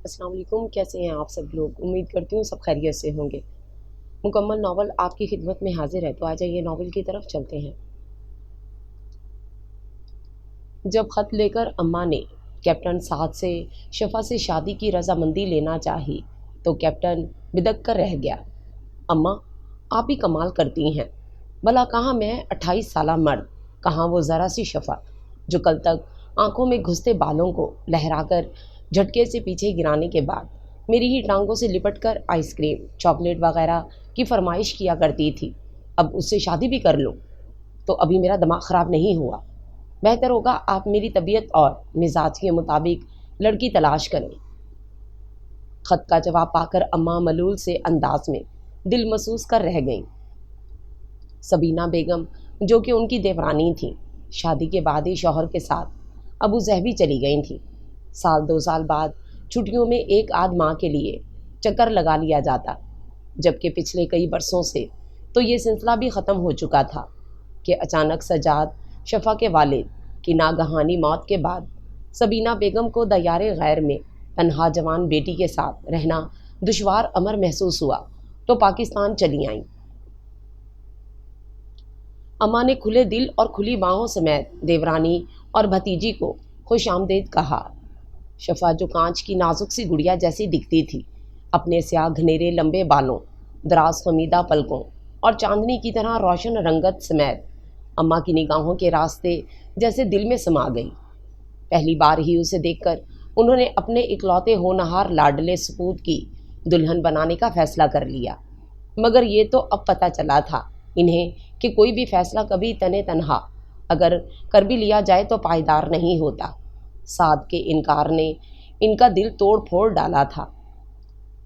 السلام علیکم، کیسے ہیں آپ سب لوگ؟ امید کرتی ہوں سب خیریت سے ہوں گے۔ مکمل ناول آپ کی خدمت میں حاضر ہے، تو آ جائیے ناول کی طرف چلتے ہیں۔ جب خط لے کر اماں نے کیپٹن سعد سے شفا سے شادی کی رضامندی لینا چاہی تو کیپٹن بدک کر رہ گیا۔ اماں، آپ ہی کمال کرتی ہیں، بھلا کہاں میں 28 سالہ مرد، کہاں وہ ذرا سی شفا جو کل تک آنکھوں میں گھستے بالوں کو لہرا کر جھٹکے سے پیچھے گرانے کے بعد میری ہی ٹانگوں سے لپٹ کر آئس کریم چاکلیٹ وغیرہ کی فرمائش کیا کرتی تھی، اب اس سے شادی بھی کر لو تو ابھی میرا دماغ خراب نہیں ہوا۔ بہتر ہوگا آپ میری طبیعت اور مزاج کے مطابق لڑکی تلاش کریں۔ خط کا جواب پا کر اماں ملول سے انداز میں دل محسوس کر رہ گئیں۔ سبینہ بیگم جو کہ ان کی دیورانی تھیں، شادی کے بعد ہی شوہر کے ساتھ ابو ظہبی چلی گئی تھیں۔ سال 2 سال بعد چھٹیوں میں ایک آدھ ماہ کے لیے چکر لگا لیا جاتا، جبکہ پچھلے کئی برسوں سے تو یہ سلسلہ بھی ختم ہو چکا تھا کہ اچانک سجاد شفا کے والد کی ناگہانی موت کے بعد سبینہ بیگم کو دیار غیر میں تنہا جوان بیٹی کے ساتھ رہنا دشوار امر محسوس ہوا تو پاکستان چلی آئیں۔ اماں نے کھلے دل اور کھلی باہوں سمیت دیورانی اور بھتیجی کو خوش آمدید کہا۔ شفا جو کانچ کی نازک سی گڑیا جیسی دکھتی تھی، اپنے سیاہ گھنیرے لمبے بالوں، دراز خمیدہ پلکوں اور چاندنی کی طرح روشن رنگت سمیت اماں کی نگاہوں کے راستے جیسے دل میں سما گئی۔ پہلی بار ہی اسے دیکھ کر انہوں نے اپنے اکلوتے ہونہار لاڈلے سپوت کی دلہن بنانے کا فیصلہ کر لیا، مگر یہ تو اب پتہ چلا تھا انہیں کہ کوئی بھی فیصلہ کبھی تنے تنہا اگر کر بھی لیا جائے تو پائیدار نہیں ہوتا۔ سعد کے انکار نے ان کا دل توڑ پھوڑ ڈالا تھا۔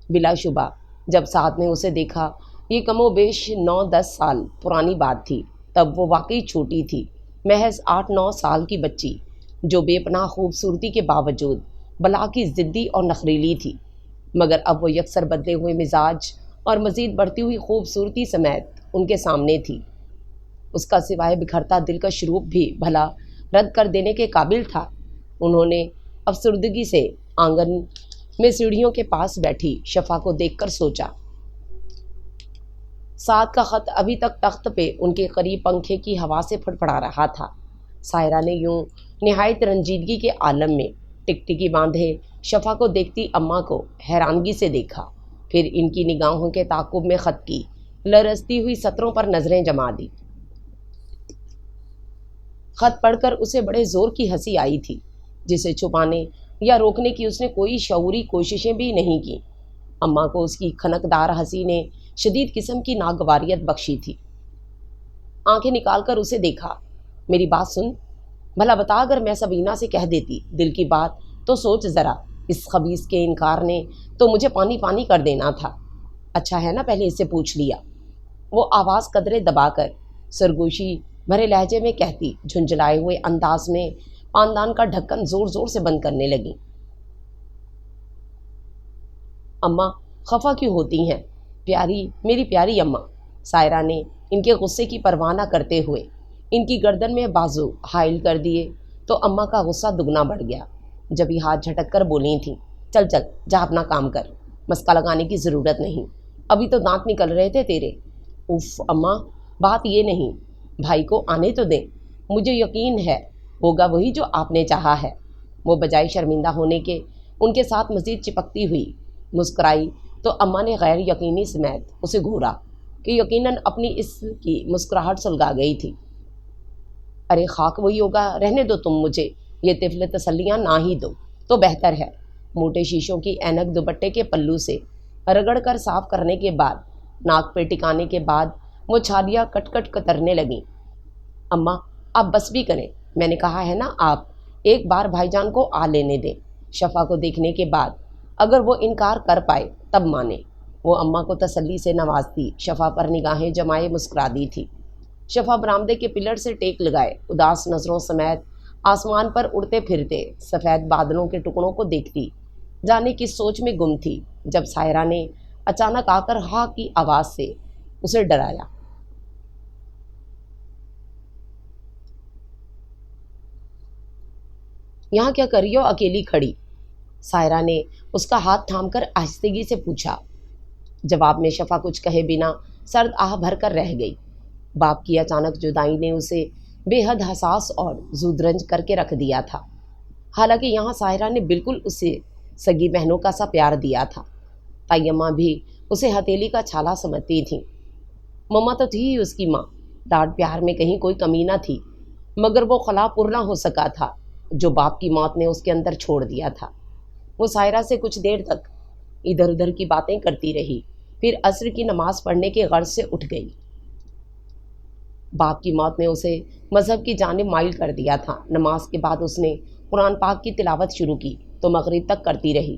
بلا شبہ جب سعد نے اسے دیکھا، یہ کم و بیش 9-10 سال پرانی بات تھی، تب وہ واقعی چھوٹی تھی، محض 8-9 سال کی بچی جو بے پناہ خوبصورتی کے باوجود بلا کی ضدی اور نخریلی تھی، مگر اب وہ یکسر بدلے ہوئے مزاج اور مزید بڑھتی ہوئی خوبصورتی سمیت ان کے سامنے تھی۔ اس کا سوائے بکھرتا دل کا شروپ بھی بھلا رد کر دینے کے قابل تھا۔ انہوں نے افسردگی سے آنگن میں سیڑھیوں کے پاس بیٹھی شفا کو دیکھ کر سوچا۔ سعد کا خط ابھی تک تخت پہ ان کے قریب پنکھے کی ہوا سے پھڑپڑا رہا تھا۔ سائرہ نے یوں نہایت رنجیدگی کے عالم میں ٹکٹکی باندھے شفا کو دیکھتی اماں کو حیرانگی سے دیکھا، پھر ان کی نگاہوں کے تعاقب میں خط کی لرزتی ہوئی سطروں پر نظریں جما دی۔ خط پڑھ کر اسے بڑے زور کی ہنسی آئی تھی، جسے چھپانے یا روکنے کی اس نے کوئی شعوری کوششیں بھی نہیں کی۔ اماں کو اس کی کھنکدار ہنسی نے شدید قسم کی ناگواریت بخشی تھی۔ آنکھیں نکال کر اسے دیکھا۔ میری بات سن، بھلا بتا اگر میں سبینہ سے کہہ دیتی دل کی بات تو سوچ ذرا، اس خبیث کے انکار نے تو مجھے پانی پانی کر دینا تھا۔ اچھا ہے نا پہلے اس سے پوچھ لیا۔ وہ آواز قدرے دبا کر سرگوشی بھرے لہجے میں کہتی جھنجھلائے ہوئے انداز میں پاندان کا ڈھکن زور زور سے بند کرنے لگی۔ اماں خفا کیوں ہوتی ہیں؟ پیاری، میری پیاری اماں۔ سائرہ نے ان کے غصے کی پرواہ نہ کرتے ہوئے ان کی گردن میں بازو حائل کر دیے تو اماں کا غصہ دگنا بڑھ گیا، جب ہی ہاتھ جھٹک کر بولی تھیں، چل چل جا اپنا کام کر، مسکا لگانے کی ضرورت نہیں، ابھی تو دانت نکل رہے تھے تیرے۔ اف اماں، بات یہ نہیں، بھائی کو آنے تو دیں، مجھے یقین ہے ہوگا وہی جو آپ نے چاہا ہے۔ وہ بجائے شرمندہ ہونے کے ان کے ساتھ مزید چپکتی ہوئی مسکرائی تو اماں نے غیر یقینی سمیت اسے گھورا کہ یقیناً اپنی اس کی مسکراہٹ سلگا گئی تھی۔ ارے خاک وہی ہوگا، رہنے دو تم مجھے یہ طفل تسلیاں نہ ہی دو تو بہتر ہے۔ موٹے شیشوں کی اینک دوپٹے کے پلو سے رگڑ کر صاف کرنے کے بعد ناک پہ ٹکانے کے بعد وہ چھالیاں کٹ کٹ کترنے لگیں۔ اماں آپ بس بھی کریں، میں نے کہا ہے نا آپ ایک بار بھائی جان کو آ لینے دیں، شفا کو دیکھنے کے بعد اگر وہ انکار کر پائے تب مانے۔ وہ اماں کو تسلی سے نوازتی شفا پر نگاہیں جمائے مسکرا دی تھی۔ شفا برآمدے کے پلر سے ٹیک لگائے اداس نظروں سمیت آسمان پر اڑتے پھرتے سفید بادلوں کے ٹکڑوں کو دیکھتی جانے کی سوچ میں گم تھی، جب سائرہ نے اچانک آ کر ہاں کی آواز سے اسے ڈرایا۔ یہاں کیا کر رہی ہو اکیلی کھڑی؟ سائرہ نے اس کا ہاتھ تھام کر آہستگی سے پوچھا۔ جواب میں شفا کچھ کہے بنا سرد آہ بھر کر رہ گئی۔ باپ کی اچانک جدائی نے اسے بے حد حساس اور زودرنج کر کے رکھ دیا تھا۔ حالانکہ یہاں سائرہ نے بالکل اسے سگی بہنوں کا سا پیار دیا تھا۔ تائی اماں بھی اسے ہتھیلی کا چھالا سمجھتی تھیں۔ مما تو تھی ہی اس کی ماں، لاڈ پیار میں کہیں کوئی کمی نہ تھی، مگر وہ خلا پر نہ ہو سکا تھا جو باپ کی موت نے اس کے اندر چھوڑ دیا تھا۔ وہ سائرہ سے کچھ دیر تک ادھر ادھر کی باتیں کرتی رہی، پھر عصر کی نماز پڑھنے کے غرض سے اٹھ گئی۔ باپ کی موت نے اسے مذہب کی جانب مائل کر دیا تھا۔ نماز کے بعد اس نے قرآن پاک کی تلاوت شروع کی تو مغرب تک کرتی رہی۔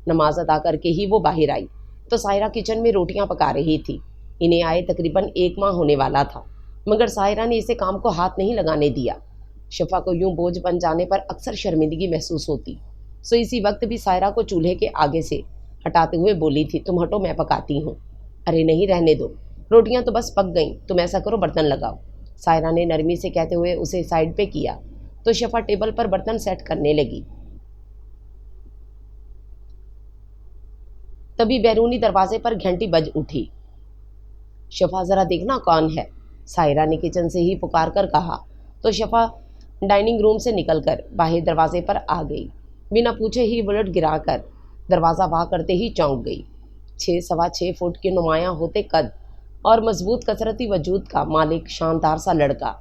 نماز ادا کر کے ہی وہ باہر آئی تو سائرہ کچن میں روٹیاں پکا رہی تھی۔ انہیں آئے تقریباً 1 ماہ ہونے والا تھا، مگر سائرہ نے اسے کام کو ہاتھ نہیں لگانے دیا۔ شفا کو یوں بوجھ بن جانے پر اکثر شرمندگی محسوس ہوتی، سو اسی وقت بھی سائرہ کو چولہے کے آگے سے ہٹاتے ہوئے بولی تھی، تم ہٹو میں پکاتی ہوں۔ ارے نہیں، رہنے دو، روٹیاں تو بس پک گئیں، تم ایسا کرو برتن لگاؤ۔ سائرہ نے نرمی سے کہتے ہوئے اسے سائڈ پہ کیا تو شفا ٹیبل پر برتن سیٹ کرنے لگی۔ تبھی بیرونی دروازے پر گھنٹی بج اٹھی۔ شفا ذرا دیکھنا کون ہے، سائرہ نے کچن سے ہی پکار کر کہا تو شفا ڈائننگ روم سے نکل کر باہر دروازے پر آ گئی۔ بنا پوچھے ہی بلٹ گرا کر دروازہ وا کرتے ہی چونک گئی۔ 6 فٹ کے نمایاں ہوتے قد اور مضبوط کثرتی وجود کا مالک شاندار سا لڑکا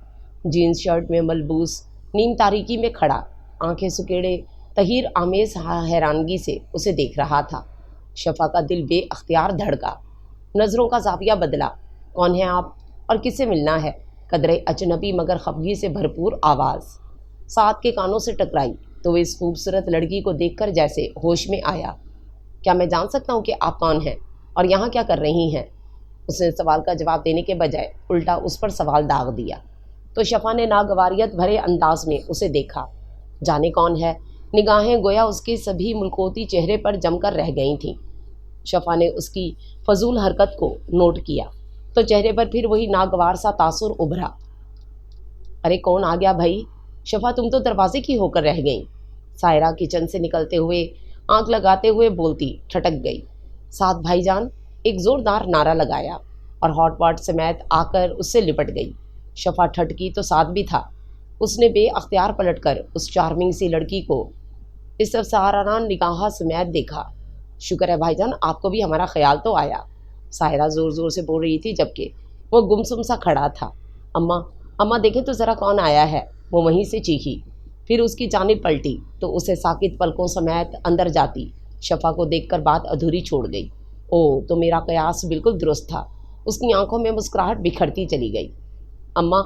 جینز شرٹ میں ملبوس نیم تاریکی میں کھڑا آنکھیں سکیڑے تحیر آمیز حیرانگی سے اسے دیکھ رہا تھا۔ شفا کا دل بے اختیار دھڑکا، نظروں کا زاویہ بدلا۔ کون ہیں آپ اور کس سے ملنا ہے؟ قدرے اجنبی مگر خفگی سے بھرپور آواز سعد کے کانوں سے ٹکرائی تو وہ اس خوبصورت لڑکی کو دیکھ کر جیسے ہوش میں آیا۔ کیا میں جان سکتا ہوں کہ آپ کون ہیں اور یہاں کیا کر رہی ہیں؟ اس نے سوال کا جواب دینے کے بجائے الٹا اس پر سوال داغ دیا تو شفا نے ناگواریت بھرے انداز میں اسے دیکھا۔ جانے کون ہے؟ نگاہیں گویا اس کے سبھی ملکوتی چہرے پر جم کر رہ گئی تھیں۔ شفا نے اس کی فضول حرکت کو نوٹ کیا تو چہرے پر پھر وہی ناگوار سا تاثر ابھرا۔ ارے کون آ گیا بھائی؟ شفا تم تو دروازے کی ہو کر رہ گئیں۔ سائرہ کچن سے نکلتے ہوئے آنکھ لگاتے ہوئے بولتی ٹھٹک گئی۔ سعد بھائی جان، ایک زوردار نعرہ لگایا اور ہاٹ واٹ سمیت آ کر اس سے لپٹ گئی۔ شفا ٹھٹکی تو سعد بھی تھا۔ اس نے بے اختیار پلٹ کر اس چارمنگ سی لڑکی کو استفسارانہ نگاہ سمیت دیکھا۔ شکر ہے بھائی جان، آپ کو بھی ہمارا خیال تو آیا، سائرہ زور زور سے بول رہی تھی جبکہ وہ گمسم سا کھڑا تھا۔ اماں دیکھیں تو ذرا کون آیا ہے، وہ وہیں سے چیخی، پھر اس کی جانب پلٹی تو اسے ساکت پلکوں سمیت اندر جاتی شفا کو دیکھ کر بات ادھوری چھوڑ گئی۔ او تو میرا قیاس بالکل درست تھا۔ اس کی آنکھوں میں مسکراہٹ بکھرتی چلی گئی۔ اماں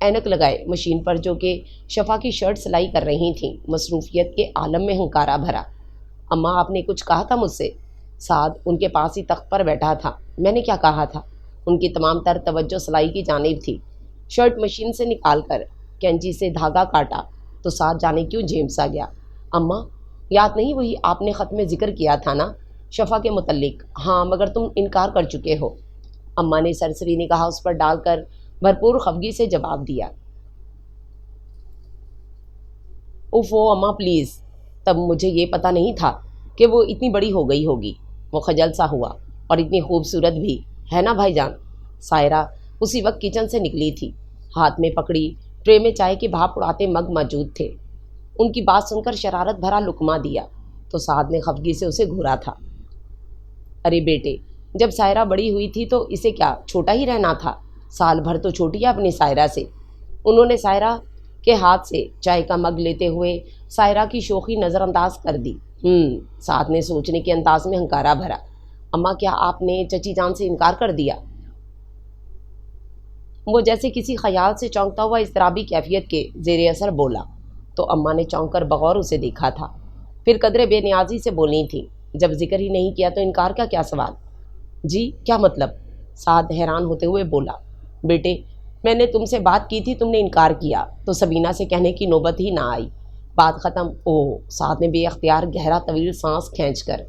اینک لگائے مشین پر جو کہ شفا کی شرٹ سلائی کر رہی تھیں، مصروفیت کے عالم میں ہنکارا بھرا۔ اماں آپ نے کچھ کہا تھا مجھ سے؟ سعد ان کے پاس ہی تخت پر بیٹھا تھا۔ میں نے کیا کہا تھا؟ ان کی تمام تر توجہ سلائی کی جانب تھی۔ شرٹ مشین سے نکال کر کینچی سے دھاگا کاٹا تو سعد جانے کیوں جھیم سا گیا۔ اماں یاد نہیں وہی آپ نے خط میں ذکر کیا تھا نا شفا کے متعلق؟ ہاں مگر تم انکار کر چکے ہو، اماں نے سرسری نگاہ اس پر ڈال کر بھرپور خفگی سے جواب دیا۔ اوفو اماں پلیز، تب مجھے یہ پتہ نہیں تھا کہ وہ اتنی بڑی ہو گئی ہوگی۔ وہ خجل سا ہوا، اور اتنی خوبصورت بھی ہے نا بھائی جان؟ سائرہ اسی وقت کچن سے نکلی تھی، ہاتھ میں پکڑی ٹرے میں چائے کی بھاپ اڑاتے مگ موجود تھے۔ ان کی بات سن کر شرارت بھرا لقمہ دیا تو سعد نے خفگی سے اسے گھورا تھا۔ ارے بیٹے، جب سائرہ بڑی ہوئی تھی تو اسے کیا چھوٹا ہی رہنا تھا؟ سال بھر تو چھوٹی ہے اپنی سائرہ سے۔ انہوں نے سائرہ کے ہاتھ سے چائے کا مگ لیتے ہوئے سائرہ کی شوخی نظر انداز کر دی۔ سعد نے سوچنے کے انداز میں ہنکارا بھرا۔ اماں کیا آپ نے چچی جان سے انکار کر دیا؟ وہ جیسے کسی خیال سے چونکتا ہوا اضطرابی کیفیت کے زیر اثر بولا تو اماں نے چونک کر بغور اسے دیکھا تھا، پھر قدرے بے نیازی سے بولنی تھی، جب ذکر ہی نہیں کیا تو انکار کا کیا سوال؟ جی کیا مطلب؟ سعد حیران ہوتے ہوئے بولا۔ بیٹے، میں نے تم سے بات کی تھی، تم نے انکار کیا تو سبینہ سے کہنے کی نوبت ہی نہ آئی، بات ختم۔ سعد نے بے اختیار گہرا طویل سانس کھینچ کر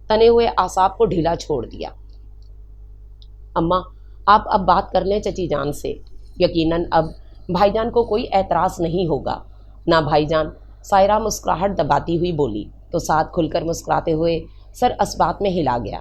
تنے ہوئے اعصاب کو ڈھیلا چھوڑ دیا۔ اماں آپ اب بات کر لیں چچی جان سے، یقیناً اب بھائی جان کو کوئی اعتراض نہیں ہوگا۔ نہ بھائی جان، سائرہ مسکراہٹ دباتی ہوئی بولی تو سعد کھل کر مسکراتے ہوئے سر اسبات میں ہلا گیا۔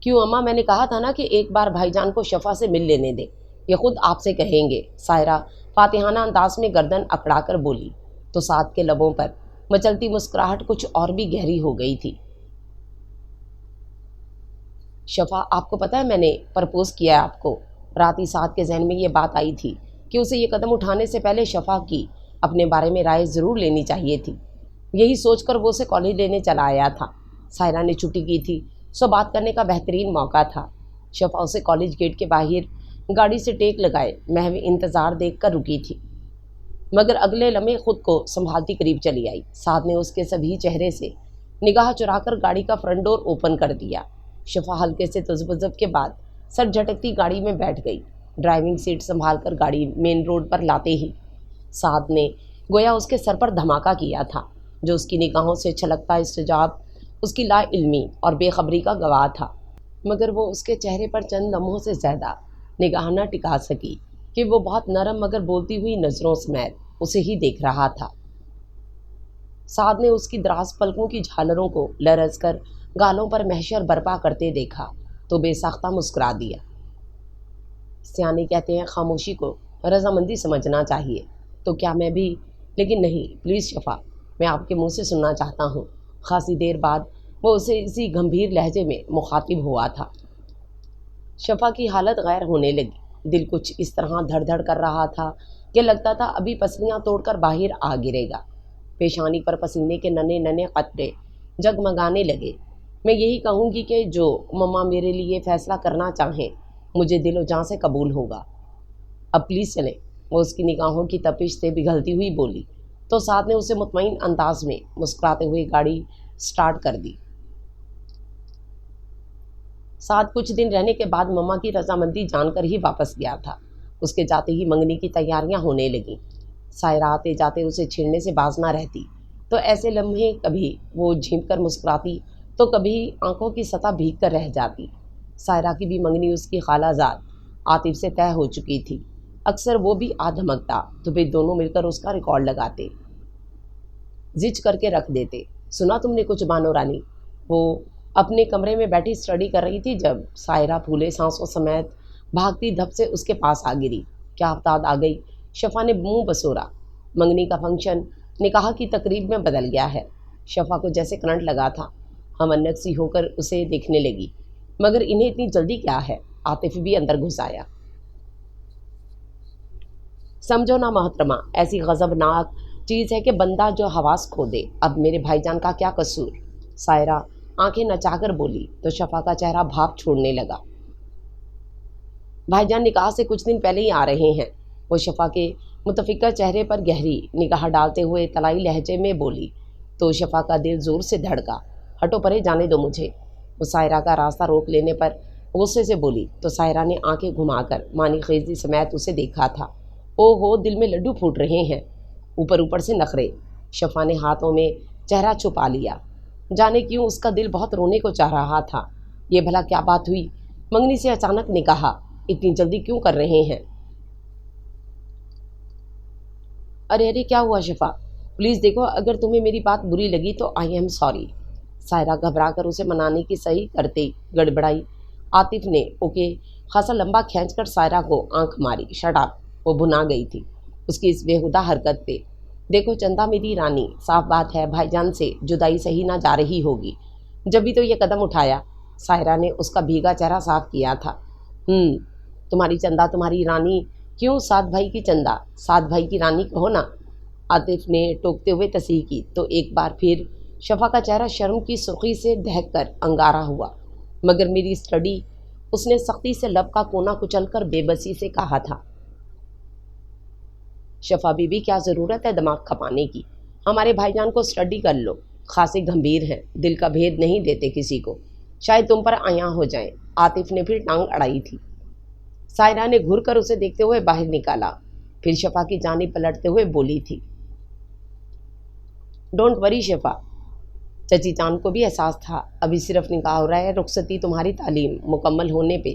کیوں اماں، میں نے کہا تھا نا کہ ایک بار بھائی جان کو شفا سے مل لینے دیں، یہ خود آپ سے کہیں گے، سائرہ فاتحانہ انداز میں گردن اکڑا کر بولی تو سعد کے لبوں پر مچلتی مسکراہٹ کچھ اور بھی گہری ہو گئی تھی۔ شفا، آپ کو پتہ ہے میں نے پرپوز کیا ہے آپ کو۔ رات ہی سعد کے ذہن میں یہ بات آئی تھی کہ اسے یہ قدم اٹھانے سے پہلے شفا کی اپنے بارے میں رائے ضرور لینی چاہیے تھی۔ یہی سوچ کر وہ اسے کالج لینے چلا آیا تھا۔ سائرہ نے چھٹی کی تھی، سو بات کرنے کا بہترین موقع تھا۔ شفا اسے کالج گیٹ کے باہر گاڑی سے ٹیک لگائے محو انتظار دیکھ کر رکی تھی، مگر اگلے لمحے خود کو سنبھالتی قریب چلی آئی۔ سعد نے اس کے سبھی چہرے سے نگاہ چرا کر گاڑی کا فرنٹ ڈور اوپن کر دیا۔ شفا ہلکے سے تذبذب کے بعد سر جھٹکتی گاڑی میں بیٹھ گئی۔ ڈرائیونگ سیٹ سنبھال کر گاڑی مین روڈ پر لاتے ہی سعد نے گویا اس کے سر پر دھماکہ کیا تھا، جو اس کی نگاہوں سے چھلکتا استجاب اس کی لا علمی اور بے خبری کا گواہ تھا، مگر وہ اس کے چہرے پر چند لمحوں سے زیادہ نگاہ نہ ٹکا سکی کہ وہ بہت نرم مگر بولتی ہوئی نظروں سمیت اسے ہی دیکھ رہا تھا۔ سعد نے اس کی دراز پلکوں کی جھالروں کو لرز کر گالوں پر محشر برپا کرتے دیکھا تو بے ساختہ مسکرا دیا۔ سیانے کہتے ہیں خاموشی کو رضامندی سمجھنا چاہیے، تو کیا میں بھی؟ لیکن نہیں، پلیز شفا، میں آپ کے منہ سے سننا چاہتا ہوں۔ خاصی دیر بعد وہ اسے اسی گمبھیر لہجے میں مخاطب ہوا تھا۔ شفا کی حالت غیر ہونے لگی، دل کچھ اس طرح دھڑ دھڑ کر رہا تھا کہ لگتا تھا ابھی پسلیاں توڑ کر باہر آ گرے گا۔ پیشانی پر پسینے کے ننھے ننھے قطرے جگمگانے لگے۔ میں یہی کہوں گی کہ جو مما میرے لیے فیصلہ کرنا چاہیں مجھے دل و جان سے قبول ہوگا۔ اب پلیز چلیں، وہ اس کی نگاہوں کی تپش سے پگھلتی ہوئی بولی تو سعد نے اسے مطمئن انداز میں مسکراتے ہوئے گاڑی سٹارٹ کر دی۔ سعد کچھ دن رہنے کے بعد مما کی رضامندی جان کر ہی واپس گیا تھا۔ اس کے جاتے ہی منگنی کی تیاریاں ہونے لگیں۔ سائرہ آتے جاتے اسے چھیڑنے سے باز نہ رہتی، تو ایسے لمحے کبھی وہ جھینک کر مسکراتی تو کبھی آنکھوں کی سطح بھیگ کر رہ جاتی۔ سائرہ کی بھی منگنی اس کی خالہ زاد عاطف سے طے ہو چکی تھی۔ اکثر وہ بھی آ دھمکتا تو پھر دونوں مل کر اس کا ریکارڈ لگاتے، زچ کر کے رکھ دیتے۔ سنا تم نے کچھ بانو رانی؟ وہ اپنے کمرے میں بیٹھی اسٹڈی کر رہی تھی جب سائرہ پھولے سانسوں سمیت بھاگتی دھپ سے اس کے پاس آ گری۔ کیا افتاد آ گئی؟ شفا نے منہ بسورا۔ منگنی کا فنکشن نکاح کی تقریب میں بدل گیا ہے۔ شفا کو جیسے کرنٹ لگا تھا، ہم انک سی ہو کر اسے دیکھنے لگی۔ مگر انہیں اتنی جلدی کیا ہے؟ عاطف بھی اندر گھس آیا۔ سمجھو نا محترمہ، ایسی غضبناک چیز ہے کہ بندہ جو حواس کھو دے۔ اب میرے بھائی جان کا کیا قصور؟ سائرہ آنکھیں نچا کر بولی تو شفا کا چہرہ بھاپ چھوڑنے لگا۔ بھائی جان نکاح سے کچھ دن پہلے ہی آ رہے ہیں، وہ شفا کے متفقہ چہرے پر گہری نگاہ ڈالتے ہوئے طلائی لہجے میں بولی تو شفا کا دل زور سے دھڑکا۔ ہٹو پرے، جانے دو مجھے، وہ سائرہ کا راستہ روک لینے پر غصے سے بولی تو سائرہ نے آنکھیں گھما کر مانی خیزی سمیت اسے دیکھا تھا۔ او ہو، دل میں لڈو پھوٹ رہے ہیں، اوپر سے نخرے۔ شفا نے ہاتھوں میں چہرہ چھپا لیا، جانے کیوں اس کا دل بہت رونے کو چاہ رہا تھا۔ یہ بھلا کیا بات ہوئی؟ منگنی سے اچانک نکاح، اتنی جلدی کیوں کر رہے ہیں؟ ارے کیا ہوا شفا؟ پلیز دیکھو، اگر تمہیں میری بات بری لگی تو آئی ایم سوری۔ سائرہ گھبرا کر اسے منانے کی صحیح کرتے گڑبڑائی۔ عاطف نے اوکے خاصا لمبا کھینچ کر سائرہ کو آنکھ ماری۔ شٹ اپ، وہ بھنا گئی تھی اس کی اس بےہودہ حرکت پہ۔ دیکھو چندہ میری رانی، صاف بات ہے بھائی جان سے جدائی سہی نہ جا رہی ہوگی، جبھی تو یہ قدم اٹھایا۔ سائرہ نے اس کا بھیگا چہرہ صاف کیا تھا۔ تمہاری چندہ تمہاری رانی کیوں؟ سعد بھائی کی چندہ، سعد بھائی کی رانی کہو نا، عاطف نے ٹوکتے ہوئے تصحیح کی تو ایک بار پھر شفا کا چہرہ شرم کی سرخی سے دہک کر انگارہ ہوا۔ مگر میری اسٹڈی، اس نے سختی سے لب کا کونا کچل کر بے بسی سے کہا تھا۔ شفا بی بی، کیا ضرورت ہے دماغ کھپانے کی؟ ہمارے بھائی جان کو اسٹڈی کر لو، خاصے گمبھیر ہیں، دل کا بھید نہیں دیتے کسی کو، شاید تم پر آیاں ہو جائیں۔ عاطف نے پھر ٹانگ اڑائی تھی۔ سائرہ نے گھر کر اسے دیکھتے ہوئے باہر نکالا، پھر شفا کی جانب پلٹتے ہوئے بولی تھی، ڈونٹ وری شفا۔ چچی جان کو بھی احساس تھا ابھی صرف نکاح ہو رہا ہے، رخصتی تمہاری تعلیم مکمل ہونے پہ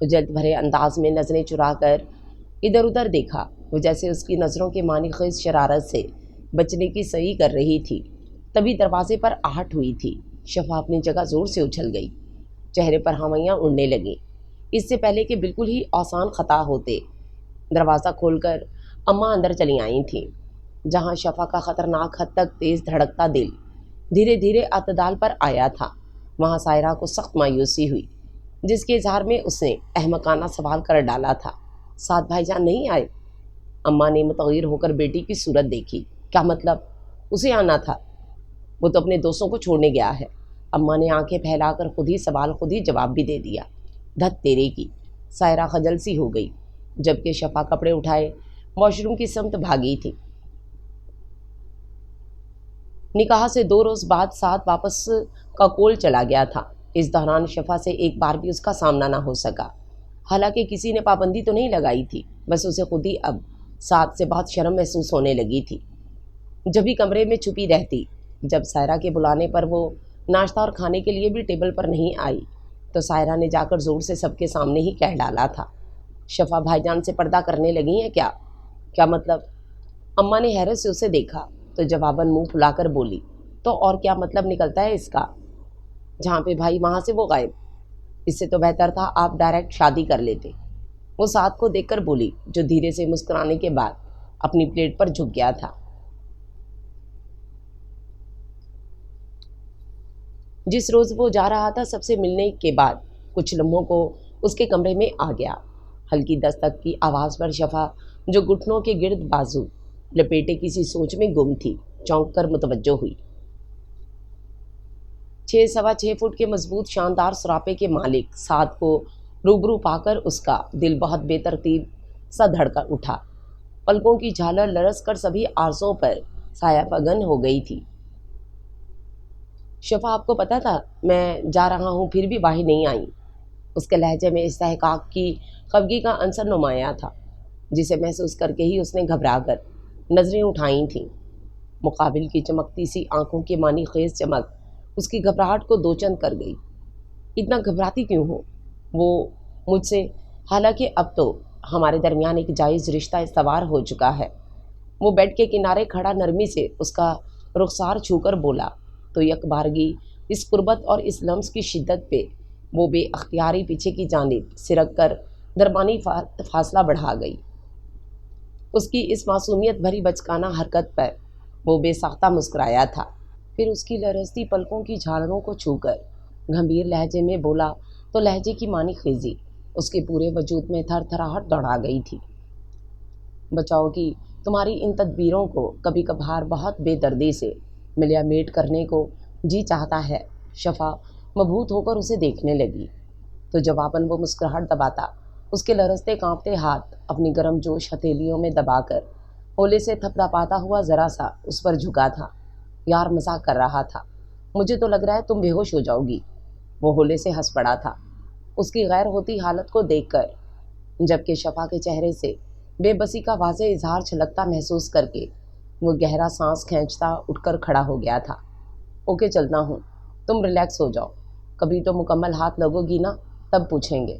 خجلت بھرے انداز میں نظریں چرا کر ادھر ادھر دیکھا، وہ جیسے اس کی نظروں کے معنی خیز شرارت سے بچنے کی سعی کر رہی تھی۔ تبھی دروازے پر آہٹ ہوئی تھی۔ شفا اپنی جگہ زور سے اچھل گئی، چہرے پر ہمائیاں اڑنے لگیں۔ اس سے پہلے کہ بالکل ہی آسان خطا ہوتے، دروازہ کھول کر اماں اندر چلی آئی تھیں، جہاں شفا کا خطرناک حد تک تیز دھڑکتا دل دھیرے دھیرے اعتدال پر آیا تھا۔ وہاں سائرہ کو سخت مایوسی ہوئی، جس کے اظہار میں اس نے احمقانہ سوال کر ڈالا تھا، سات بھائی جان نہیں آئے؟ اماں نے متغیر ہو کر بیٹی کی صورت دیکھی۔ کیا مطلب؟ اسے آنا تھا، وہ تو اپنے دوستوں کو چھوڑنے گیا ہے۔ اماں نے آنکھیں پھیلا کر خود ہی سوال خود ہی جواب بھی دے دیا۔ دھت تیرے کی! سائرہ خجل سی ہو گئی، جبکہ شفا کپڑے اٹھائے واش روم کی سمت بھاگی تھی۔ نکاح سے 2 روز بعد ساتھ واپس کا کول چلا گیا تھا۔ اس دوران شفا سے ایک بار بھی اس کا سامنا نہ ہو سکا، حالانکہ کسی نے پابندی تو نہیں لگائی تھی، بس اسے خود ہی اب ساتھ سے بہت شرم محسوس ہونے لگی تھی۔ جب بھی کمرے میں چھپی رہتی، جب سائرہ کے بلانے پر وہ ناشتہ اور کھانے کے لیے بھی ٹیبل پر نہیں آئی، تو سائرہ نے جا کر زور سے سب کے سامنے ہی کہہ ڈالا تھا، شفا بھائی جان سے پردہ کرنے لگی ہیں کیا؟ کیا مطلب؟ اماں نے حیرت سے اسے دیکھا تو جواباً منہ پھلا کر بولی، تو اور کیا مطلب نکلتا ہے اس کا؟ جہاں پہ بھائی وہاں سے وہ غائب۔ اس سے تو بہتر تھا آپ ڈائریکٹ شادی کر لیتے۔ وہ ساتھ کو دیکھ کر بولی، جو دھیرے سے مسکرانے کے بعد اپنی پلیٹ پر جھک گیا تھا۔ جس روز وہ جا رہا تھا، سب سے ملنے کے بعد کچھ لمحوں کو اس کے کمرے میں آ گیا۔ ہلکی دستک کی آواز پر شفا، جو گھٹنوں کے گرد بازو لپیٹے کسی سوچ میں گم تھی، چونک کر متوجہ ہوئی۔ 6 فٹ کے مضبوط شاندار سراپے کے مالک سعد کو روبرو پا کر اس کا دل بہت بے ترتیب سا دھڑکا اٹھا۔ پلکوں کی جھالر لرز کر سبھی آرزوں پر سایہ فگن ہو گئی تھی۔ شفا، آپ کو پتا تھا میں جا رہا ہوں، پھر بھی باہر نہیں آئی؟ اس کے لہجے میں استحقاق کی خفگی کا عنصر نمایاں تھا، جسے محسوس کر کے ہی اس نے گھبرا کر نظریں اٹھائی تھیں۔ مقابل کی چمکتی سی آنکھوں کی مانی خیز چمک اس کی گھبراہٹ کو دوچند کر گئی۔ اتنا گھبراتی کیوں ہو وہ مجھ سے؟ حالانکہ اب تو ہمارے درمیان ایک جائز رشتہ استوار ہو چکا ہے۔ وہ بیڈ کے کنارے کھڑا نرمی سے اس کا رخسار چھو کر بولا، تو یک بارگی اس قربت اور اس لمس کی شدت پہ وہ بے اختیاری پیچھے کی جانب سرک کر درمیانی فاصلہ بڑھا گئی۔ اس کی اس معصومیت بھری بچکانہ حرکت پر وہ بے ساختہ مسکرایا تھا، پھر اس کی لرزتی پلکوں کی جھاڑنوں کو چھو کر گھمبیر لہجے میں بولا تو لہجے کی مانی خیزی اس کے پورے وجود میں تھر تھراہٹ دوڑا گئی تھی۔ بچاؤ کی تمہاری ان تدبیروں کو کبھی کبھار بہت بے دردی سے ملیا میٹ کرنے کو جی چاہتا ہے۔ شفا مبہوت ہو کر اسے دیکھنے لگی، تو جواباً وہ مسکراہٹ دباتا اس کے لرزتے کانپتے ہاتھ اپنی گرم جوش ہتھیلیوں میں دبا کر ہولے سے تھپتھپاتا ہوا ذرا سا اس پر جھکا تھا۔ یار مذاق کر رہا تھا، مجھے تو لگ رہا ہے تم بے ہوش ہو جاؤ گی۔ وہ ہولے سے ہنس پڑا تھا اس کی غیر ہوتی حالت کو دیکھ کر، جبکہ شفا کے چہرے سے بے بسی کا واضح اظہار چھلکتا محسوس کر کے وہ گہرا سانس کھینچتا اٹھ کر کھڑا ہو گیا تھا۔ اوکے چلتا ہوں، تم ریلیکس ہو جاؤ، کبھی تو مکمل ہاتھ لگو گی نا، تب پوچھیں گے۔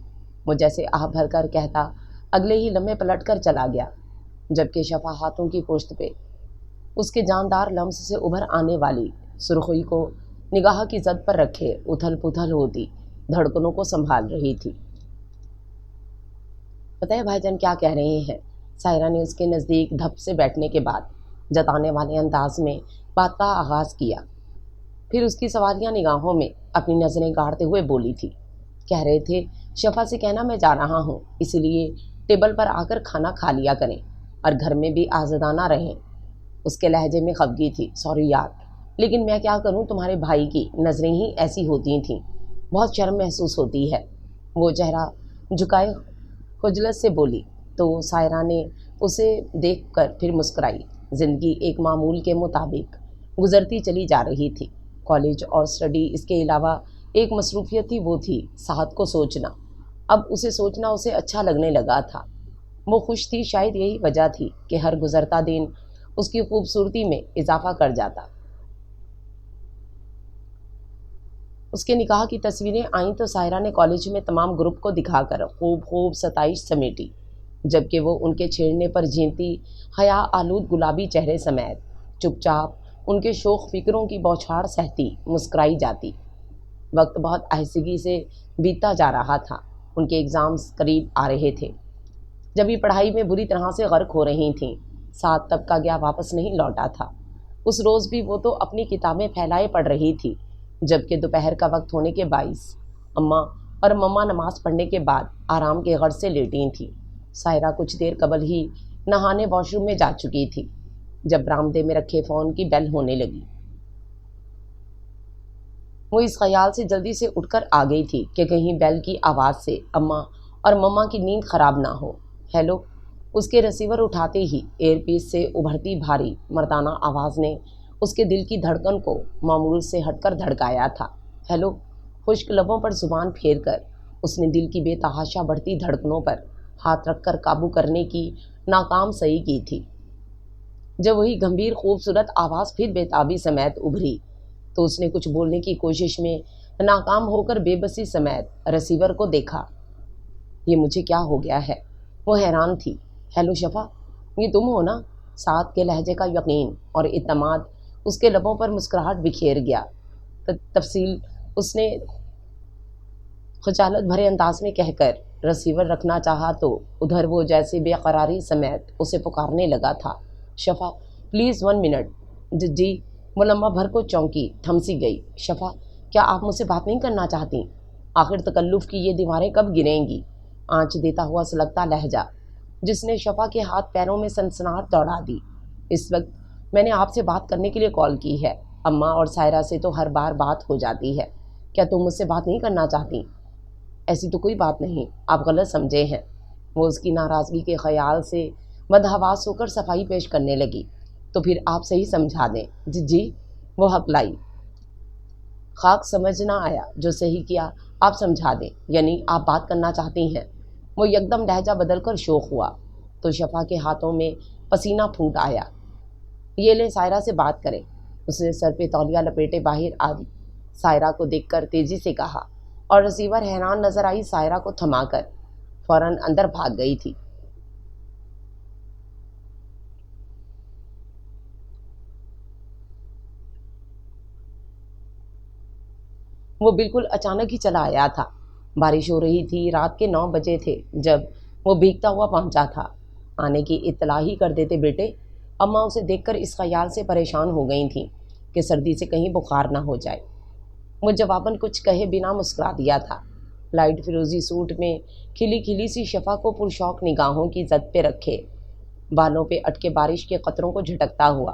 وہ جیسے آہ بھر کر کہتا اگلے ہی لمحے پلٹ کر چلا گیا، جبکہ شفا ہاتھوں کی پشت پہ اس کے جاندار لمس سے ابھر آنے والی سرخی کو نگاہ کی زد پر رکھے اتھل پتھل ہوتی دھڑکنوں کو سنبھال رہی تھی۔ پتہ ہے بھائی جان کیا کہہ رہے ہیں؟ سائرہ نے اس کے نزدیک دھپ سے بیٹھنے کے بعد جتانے والے انداز میں بات کا آغاز کیا، پھر اس کی سوالیہ نگاہوں میں اپنی نظریں گاڑتے ہوئے بولی تھی، کہہ رہے تھے شفا سے کہنا میں جا رہا ہوں، اسی لیے ٹیبل پر آ کر کھانا کھا لیا کریں اور گھر میں بھی آزادانہ رہیں۔ اس کے لہجے میں خفگی تھی۔ سوری یار، لیکن میں کیا کروں، تمہارے بھائی کی نظریں ہی ایسی ہوتی تھیں، بہت شرم محسوس ہوتی ہے۔ وہ چہرہ جھکائے خجلت سے بولی، تو سائرہ نے اسے دیکھ کر پھر مسکرائی۔ زندگی ایک معمول کے مطابق گزرتی چلی جا رہی تھی۔ کالج اور اسٹڈی، اس کے علاوہ ایک مصروفیت تھی، وہ تھی سعد کو سوچنا۔ اب اسے سوچنا اسے اچھا لگنے لگا تھا۔ وہ خوش تھی، شاید یہی وجہ تھی کہ ہر گزرتا دن اس کی خوبصورتی میں اضافہ کر جاتا۔ اس کے نکاح کی تصویریں آئیں تو سائرہ نے کالج میں تمام گروپ کو دکھا کر خوب خوب ستائش سمیٹی، جبکہ وہ ان کے چھیڑنے پر جھینتی حیا آلود گلابی چہرے سمیت چپ چاپ ان کے شوق فکروں کی بوچھاڑ سہتی مسکرائی جاتی۔ وقت بہت آہستگی سے بیتتا جا رہا تھا، ان کے ایگزامز قریب آ رہے تھے، جبھی پڑھائی میں بری طرح سے غرق ہو رہی تھیں۔ ساتھ تب کا گیا واپس نہیں لوٹا تھا۔ اس روز بھی وہ تو اپنی کتابیں پھیلائے پڑھ رہی تھی، جبکہ دوپہر کا وقت ہونے کے باعث اماں اور مما نماز پڑھنے کے بعد آرام کے غرض سے لیٹی تھیں۔ سائرہ کچھ دیر قبل ہی نہانے واش روم میں جا چکی تھی جب برآمدے میں رکھے فون کی بیل ہونے لگی۔ وہ اس خیال سے جلدی سے اٹھ کر آ گئی تھی کہ کہیں بیل کی آواز سے اماں اور مما کی نیند خراب نہ ہو۔ ہیلو، اس کے ریسیور اٹھاتے ہی ایئر پیس سے ابھرتی بھاری مردانہ آواز نے اس کے دل کی دھڑکن کو معمول سے ہٹ کر دھڑکایا تھا۔ ہیلو، خشک لبوں پر زبان پھیر کر اس نے دل کی بے تحاشا بڑھتی دھڑکنوں پر ہاتھ رکھ کر قابو کرنے کی ناکام سعی کی تھی۔ جب وہی گمبھیر خوبصورت آواز پھر بےتابی سمیت ابھری تو اس نے کچھ بولنے کی کوشش میں ناکام ہو کر بے بسی سمیت ریسیور کو دیکھا۔ یہ مجھے کیا ہو گیا ہے؟ وہ حیران تھی۔ ہیلو شفا، یہ تم ہو نا؟ ساتھ کے لہجے کا یقین اور اعتماد اس کے لبوں پر مسکراہٹ بکھیر گیا۔ تفصیل اس نے خجالت بھرے انداز میں کہہ کر ریسیور رکھنا چاہا تو ادھر وہ جیسے بے قراری سمیت اسے پکارنے لگا تھا۔ شفا پلیز 1 منٹ۔ جی۔ وہ لمحہ بھر کو چونکی، تھم سی گئی۔ شفا، کیا آپ مجھ سے بات نہیں کرنا چاہتی؟ آخر تکلف کی یہ دیواریں کب گریں گی؟ آنچ دیتا ہوا سلگتا لہجہ جس نے شفا کے ہاتھ پیروں میں سنسناہٹ دوڑا دی۔ اس وقت میں نے آپ سے بات کرنے کے لیے کال کی ہے۔ اماں اور سائرہ سے تو ہر بار بات ہو جاتی ہے، کیا تم مجھ سے بات نہیں کرنا چاہتی؟ ایسی تو کوئی بات نہیں، آپ غلط سمجھے ہیں۔ وہ اس کی ناراضگی کے خیال سے مدحواس ہو کر صفائی پیش کرنے لگی۔ تو پھر آپ صحیح سمجھا دیں۔ جی، وہ ہکلائی۔ خاک سمجھ نہ آیا، جو صحیح کیا آپ سمجھا دیں، یعنی آپ بات کرنا چاہتی ہیں۔ وہ یکدم لہجہ بدل کر شوخ ہوا تو شفا کے ہاتھوں میں پسینہ پھوٹ آیا۔ یہ لے سائرہ سے بات کریں۔ اس نے سر پہ تولیہ لپیٹے باہر آ دی، سائرہ کو دیکھ کر تیزی سے کہا، اور ریسیور حیران نظر آئی سائرہ کو تھما کر فوراً اندر بھاگ گئی تھی۔ وہ بالکل اچانک ہی چلا آیا تھا۔ بارش ہو رہی تھی، رات کے 9 بجے تھے جب وہ بھیگتا ہوا پہنچا تھا۔ آنے کی اطلاع ہی کر دیتے بیٹے۔ اماں اسے دیکھ کر اس خیال سے پریشان ہو گئی تھیں کہ سردی سے کہیں بخار نہ ہو جائے۔ وہ جواباً کچھ کہے بنا مسکرا دیا تھا۔ لائٹ فیروزی سوٹ میں کھلی کھلی سی شفا کو پرشوق نگاہوں کی زد پہ رکھے بالوں پہ اٹکے بارش کے قطروں کو جھٹکتا ہوا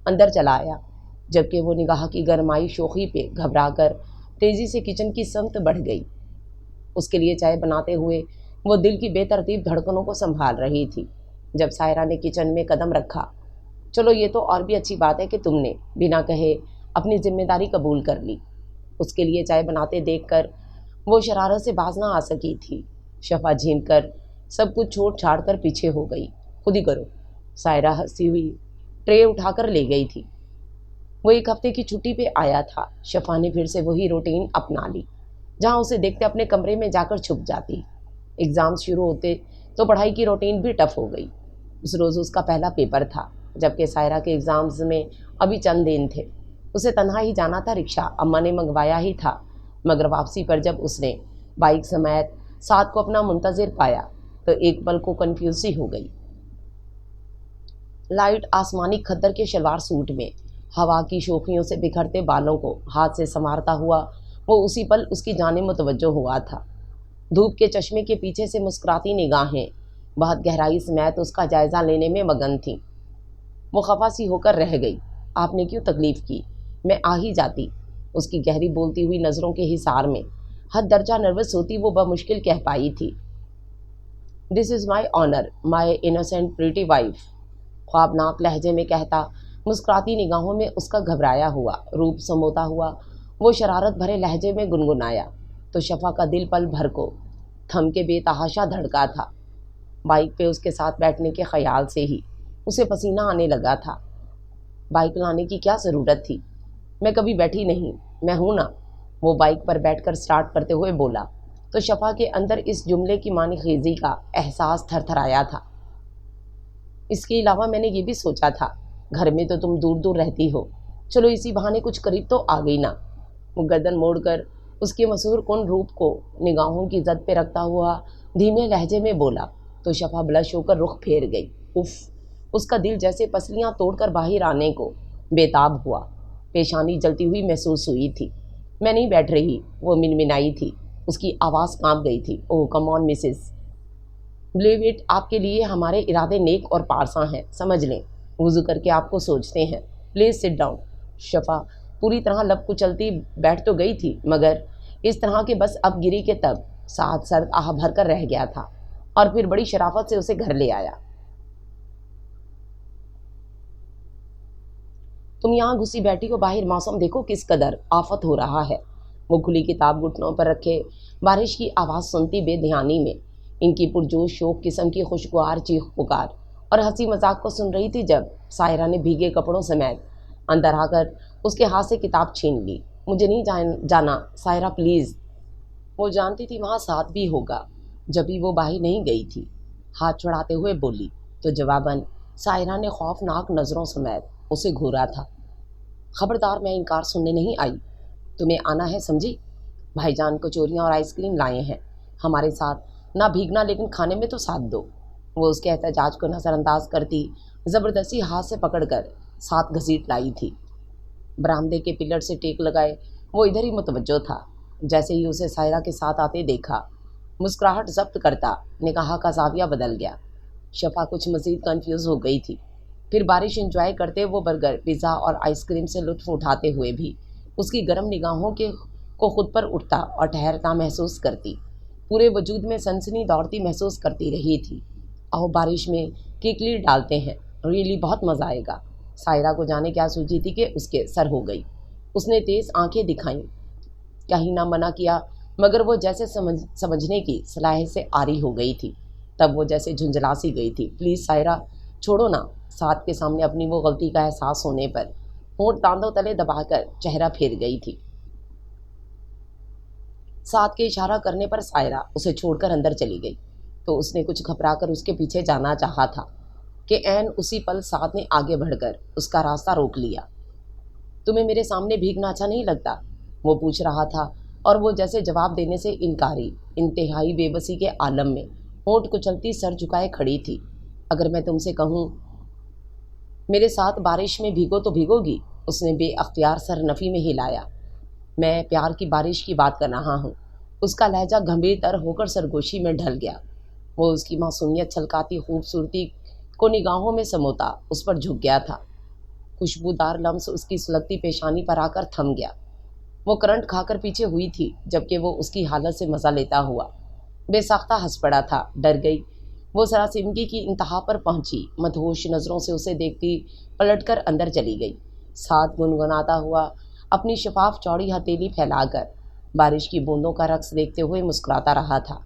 اندر چلا آیا، جبکہ وہ نگاہ کی گرمائی شوخی پہ گھبرا کر تیزی سے کچن کی سمت بڑھ گئی۔ اس کے لیے چائے بناتے ہوئے وہ دل کی بے ترتیب دھڑکنوں کو سنبھال رہی تھی جب سائرہ نے کچن میں قدم رکھا۔ چلو یہ تو اور بھی اچھی بات ہے کہ تم نے بنا کہے اپنی ذمہ داری قبول کر لی۔ اس کے لیے چائے بناتے دیکھ کر وہ شرارت سے باز نہ آ سکی تھی۔ شفا جھیم کر سب کچھ چھوڑ چھاڑ کر پیچھے ہو گئی۔ خود ہی کرو۔ سائرہ ہنسی ہوئی ٹرے اٹھا کر لے گئی تھی۔ وہ 1 ہفتے کی چھٹی پہ آیا تھا۔ شفا نے پھر سے وہی روٹین اپنا لی، جہاں اسے دیکھتے اپنے کمرے میں جا کر چھپ جاتی۔ ایگزام شروع ہوتے تو پڑھائی کی روٹین بھی ٹف ہو گئی۔ اس روز اس کا پہلا پیپر تھا، جبکہ سائرہ کے ایگزامز میں ابھی چند دن تھے۔ اسے تنہا ہی جانا تھا، رکشہ اماں نے منگوایا ہی تھا، مگر واپسی پر جب اس نے بائک سمیت ساتھ کو اپنا منتظر پایا تو ایک پل کو کنفیوز سی ہو گئی۔ لائٹ آسمانی کھدر کے شلوار سوٹ میں ہوا کی شوخیوں سے بکھرتے بالوں کو ہاتھ سے سنوارتا ہوا وہ اسی پل اس کی جانب متوجہ ہوا تھا۔ دھوپ کے چشمے کے پیچھے سے مسکراتی نگاہیں بہت گہرائی سمیت اس کا جائزہ لینے میں مگن تھیں۔ وہ خفا سی ہو کر رہ گئی۔ آپ نے کیوں تکلیف کی؟ میں آ ہی جاتی۔ اس کی گہری بولتی ہوئی نظروں کے حصار میں حد درجہ نروس ہوتی وہ بمشکل کہہ پائی تھی، دس از مائی آنر، مائی انوسینٹ پریٹی وائف۔ خوابناک لہجے میں کہتا، مسکراتی نگاہوں میں اس کا گھبرایا ہوا روپ سموتا ہوا وہ شرارت بھرے لہجے میں گنگنایا تو شفا کا دل پل بھر کو تھم کے بے تحاشا دھڑکا تھا۔ بائک پہ اس کے ساتھ بیٹھنے کے خیال سے ہی اسے پسینہ آنے لگا تھا۔ بائک لانے کی کیا ضرورت تھی؟ میں کبھی بیٹھی نہیں، میں ہوں نا۔ وہ بائک پر بیٹھ کر سٹارٹ کرتے ہوئے بولا تو شفا کے اندر اس جملے کی معنی خیزی کا احساس تھر تھر آیا تھا۔ اس کے علاوہ میں نے یہ بھی سوچا تھا، گھر میں تو تم دور دور رہتی ہو، چلو اسی بہانے کچھ قریب تو آ گئی نا۔ وہ گردن موڑ کر اس کے مسحور کن روپ کو نگاہوں کی زد پہ رکھتا ہوا دھیمے لہجے میں بولا تو شفا بلش ہو کر رخ پھیر گئی۔ اف! اس کا دل جیسے پسلیاں توڑ کر باہر آنے کو بےتاب ہوا، پیشانی جلتی ہوئی محسوس ہوئی تھی۔ میں نہیں بیٹھ رہی، وہ منمنائی تھی، اس کی آواز کانپ گئی تھی۔ اوہ کم آن مسز، بلیو اٹ، آپ کے لیے ہمارے ارادے نیک اور پارساں ہیں، سمجھ لیں، وضو کر کے آپ کو سوچتے ہیں، پلیز سٹ ڈاؤن۔ شفا پوری طرح لب کچلتی بیٹھ تو گئی تھی، مگر اس طرح کہ بس اب گری کے تب ساتھ سرد آہ بھر کر رہ گیا تھا، اور پھر بڑی شرافت سے اسے گھر لے آیا۔ تم یہاں گھسی بیٹھی ہو، باہر موسم دیکھو کس قدر آفت ہو رہا ہے۔ وہ کھلی کتاب گھٹنوں پر رکھے بارش کی آواز سنتی بے دھیانی میں ان کی پرجوش شوق قسم کی خوشگوار چیخ پکار اور ہنسی مذاق کو سن رہی تھی جب سائرہ نے بھیگے کپڑوں سمیت اندر آ کر اس کے ہاتھ سے کتاب چھین لی۔ مجھے نہیں جانا سائرہ پلیز۔ وہ جانتی تھی وہاں ساتھ بھی ہوگا، جبھی وہ باہر نہیں گئی تھی۔ ہاتھ چھڑاتے ہوئے بولی تو جواباً سائرہ نے خوفناک نظروں سمیت اسے گھورا تھا۔ خبردار، میں انکار سننے نہیں آئی، تمہیں آنا ہے سمجھی؟ بھائی جان کچوریاں اور آئس کریم لائے ہیں، ہمارے ساتھ نہ بھیگنا لیکن کھانے میں تو ساتھ دو۔ وہ اس کے احتجاج کو نظر انداز کرتی زبردستی ہاتھ سے پکڑ کر ساتھ گھسیٹ لائی تھی۔ برآمدے کے پلر سے ٹیک لگائے وہ ادھر ہی متوجہ تھا۔ جیسے ہی اسے سائرہ کے ساتھ آتے دیکھا، مسکراہٹ ضبط کرتا نگاہ کا زاویہ بدل گیا۔ شفا کچھ مزید کنفیوز ہو گئی تھی، پھر بارش انجوائے کرتے وہ برگر، پیزا اور آئس کریم سے لطف اٹھاتے ہوئے بھی اس کی گرم نگاہوں کو خود پر اٹھتا اور ٹھہرتا محسوس کرتی، پورے وجود میں سنسنی دوڑتی محسوس کرتی رہی تھی۔ آؤ بارش میں کیکلی ڈالتے ہیں، ریلی بہت مزہ آئے گا۔ سائرہ کو جانے کیا سوچی تھی کہ اس کے سر ہو گئی۔ اس نے تیز آنکھیں دکھائیں، کہیں نہ منع کیا، مگر وہ جیسے سمجھنے کی صلاحیت سے عاری ہو گئی تھی۔ تب وہ جیسے جھنجھلا سی گئی تھی۔ پلیز سائرہ چھوڑو نا۔ ساتھ کے سامنے اپنی وہ غلطی کا احساس ہونے پر ہونٹ دانتوں تلے دبا کر چہرہ پھیر گئی تھی۔ ساتھ کے اشارہ کرنے پر سائرہ اسے چھوڑ کر اندر چلی گئی تو اس نے کچھ گھبرا کر اس کے پیچھے جانا چاہا تھا کہ عین اسی پل ساتھ نے آگے بڑھ کر اس کا راستہ روک لیا۔ تمہیں میرے سامنے بھیگنا اچھا نہیں لگتا؟ وہ پوچھ رہا تھا، اور وہ جیسے جواب دینے سے انکاری، انتہائی بے بسی کے عالم میں ہونٹ کچلتی سر جھکائے کھڑی تھی۔ اگر میں تم سے کہوں میرے ساتھ بارش میں بھیگو تو بھیگو گی؟ اس نے بے اختیار سر نفی میں ہلایا۔ میں پیار کی بارش کی بات کر رہا ہوں۔ اس کا لہجہ گھمیر تر ہو کر سرگوشی میں ڈھل گیا۔ وہ اس کی معصومیت چھلکاتی خوبصورتی کو نگاہوں میں سموتا اس پر جھک گیا تھا۔ خوشبودار لمس اس کی سلگتی پیشانی پر آ کر تھم گیا۔ وہ کرنٹ کھا کر پیچھے ہوئی تھی، جبکہ وہ اس کی حالت سے مزہ لیتا ہوا بے ساختہ ہنس پڑا تھا۔ ڈر گئی، وہ سراسیمگی کی انتہا پر پہنچی، مدہوش نظروں سے اسے دیکھتی پلٹ کر اندر چلی گئی، ساتھ گنگناتا ہوا اپنی شفاف چوڑی ہتھیلی پھیلا کر بارش کی بوندوں کا رقص دیکھتے ہوئے مسکراتا رہا تھا۔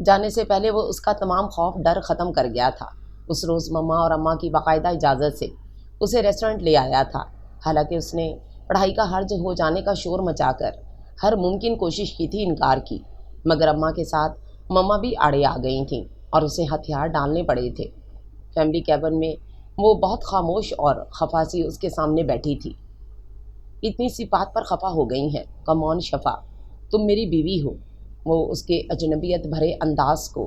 جانے سے پہلے وہ اس کا تمام خوف ڈر ختم کر گیا تھا۔ اس روز مما اور اماں کی باقاعدہ اجازت سے اسے ریسٹورنٹ لے آیا تھا، حالانکہ اس نے پڑھائی کا حرج ہو جانے کا شور مچا کر ہر ممکن کوشش کی تھی انکار کی، مگر اماں کے ساتھ مما بھی آڑے آ گئی تھیں اور اسے ہتھیار ڈالنے پڑے تھے۔ فیملی کیبن میں وہ بہت خاموش اور خفا سی اس کے سامنے بیٹھی تھی۔ اتنی سی بات پر خفا ہو گئی ہیں؟ کم آن شفا، تم میری بیوی ہو۔ وہ اس کے اجنبیت بھرے انداز کو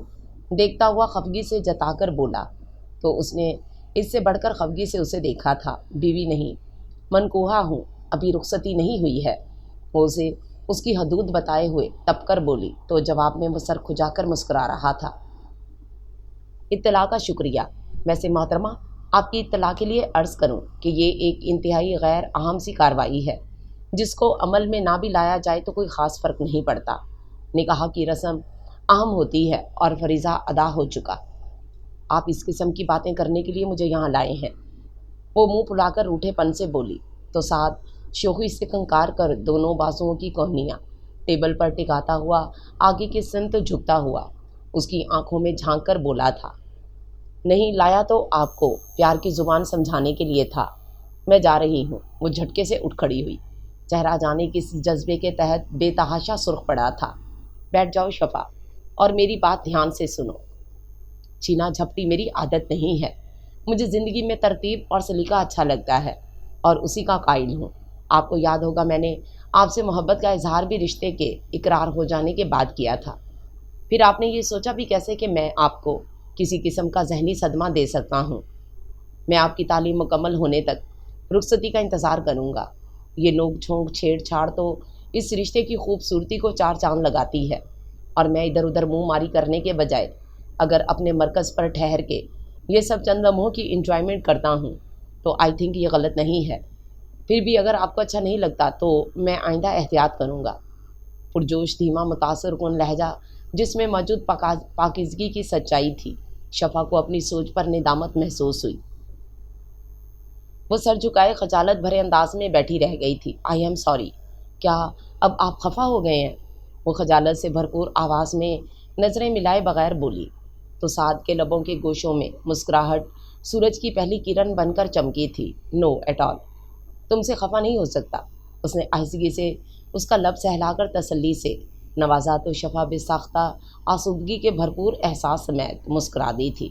دیکھتا ہوا خفگی سے جتا کر بولا تو اس نے اس سے بڑھ کر خفگی سے اسے دیکھا تھا۔ بیوی نہیں، منکوحہ ہوں، ابھی رخصتی نہیں ہوئی ہے۔ وہ اسے اس کی حدود بتائے ہوئے تپ کر بولی تو جواب میں وہ سر کھجا کر مسکرا رہا تھا۔ اطلاع کا شکریہ۔ ویسے محترمہ، آپ کی اطلاع کے لیے عرض کروں کہ یہ ایک انتہائی غیر اہم سی کارروائی ہے، جس کو عمل میں نہ بھی لایا جائے تو کوئی خاص فرق نہیں پڑتا۔ نکاح کی رسم اہم ہوتی ہے اور فریضہ ادا ہو چکا۔ آپ اس قسم کی باتیں کرنے کے لیے مجھے یہاں لائے ہیں۔ وہ منہ پھلا کر روٹھے پن سے بولی تو ساتھ شوخی سے کنکار کر دونوں بازوؤں کی کوہنیاں ٹیبل پر ٹکاتا ہوا آگے کی سمت جھکتا ہوا اس کی آنکھوں میں جھانک کر بولا تھا، نہیں لایا تو آپ کو پیار کی زبان سمجھانے کے لیے تھا۔ میں جا رہی ہوں۔ وہ جھٹکے سے اٹھ کھڑی ہوئی۔ چہرہ جانے کس جذبے کے تحت بے تحاشا سرخ پڑا تھا۔ بیٹھ جاؤ شفا، اور میری بات دھیان سے سنو۔ چھینا جھپٹی میری عادت نہیں ہے، مجھے زندگی میں ترتیب اور سلیقہ اچھا لگتا ہے اور اسی کا قائل ہوں۔ آپ کو یاد ہوگا میں نے آپ سے محبت کا اظہار بھی رشتے کے اقرار ہو جانے کے بعد کیا تھا۔ پھر آپ نے یہ سوچا بھی کیسے کہ میں آپ کو کسی قسم کا ذہنی صدمہ دے سکتا ہوں۔ میں آپ کی تعلیم مکمل ہونے تک رخصتی کا انتظار کروں گا۔ یہ نوک جھونک چھیڑ چھاڑ تو اس رشتے کی خوبصورتی کو چار چاند لگاتی ہے، اور میں ادھر ادھر منہ ماری کرنے کے بجائے اگر اپنے مرکز پر ٹھہر کے یہ سب چند لمحوں کی انجوائمنٹ کرتا ہوں تو آئی تھنک یہ غلط نہیں ہے۔ پھر بھی اگر آپ کو اچھا نہیں لگتا تو میں آئندہ احتیاط کروں گا۔ پرجوش دھیما متاثر کن لہجہ جس میں موجود پاکیزگی کی سچائی تھی، شفا کو اپنی سوچ پر ندامت محسوس ہوئی۔ وہ سر جھکائے خجالت بھرے انداز میں بیٹھی رہ گئی تھی۔ آئی ایم سوری، کیا اب آپ خفا ہو گئے ہیں؟ وہ خجالت سے بھرپور آواز میں نظریں ملائے بغیر بولی تو سعد کے لبوں کے گوشوں میں مسکراہٹ سورج کی پہلی کرن بن کر چمکی تھی۔ نو ایٹ آل، تم سے خفا نہیں ہو سکتا۔ اس نے آہستگی سے اس کا لب سہلا کر تسلی سے نوازا تو شفا بے ساختہ آسودگی کے بھرپور احساس سمیت مسکرا دی تھی۔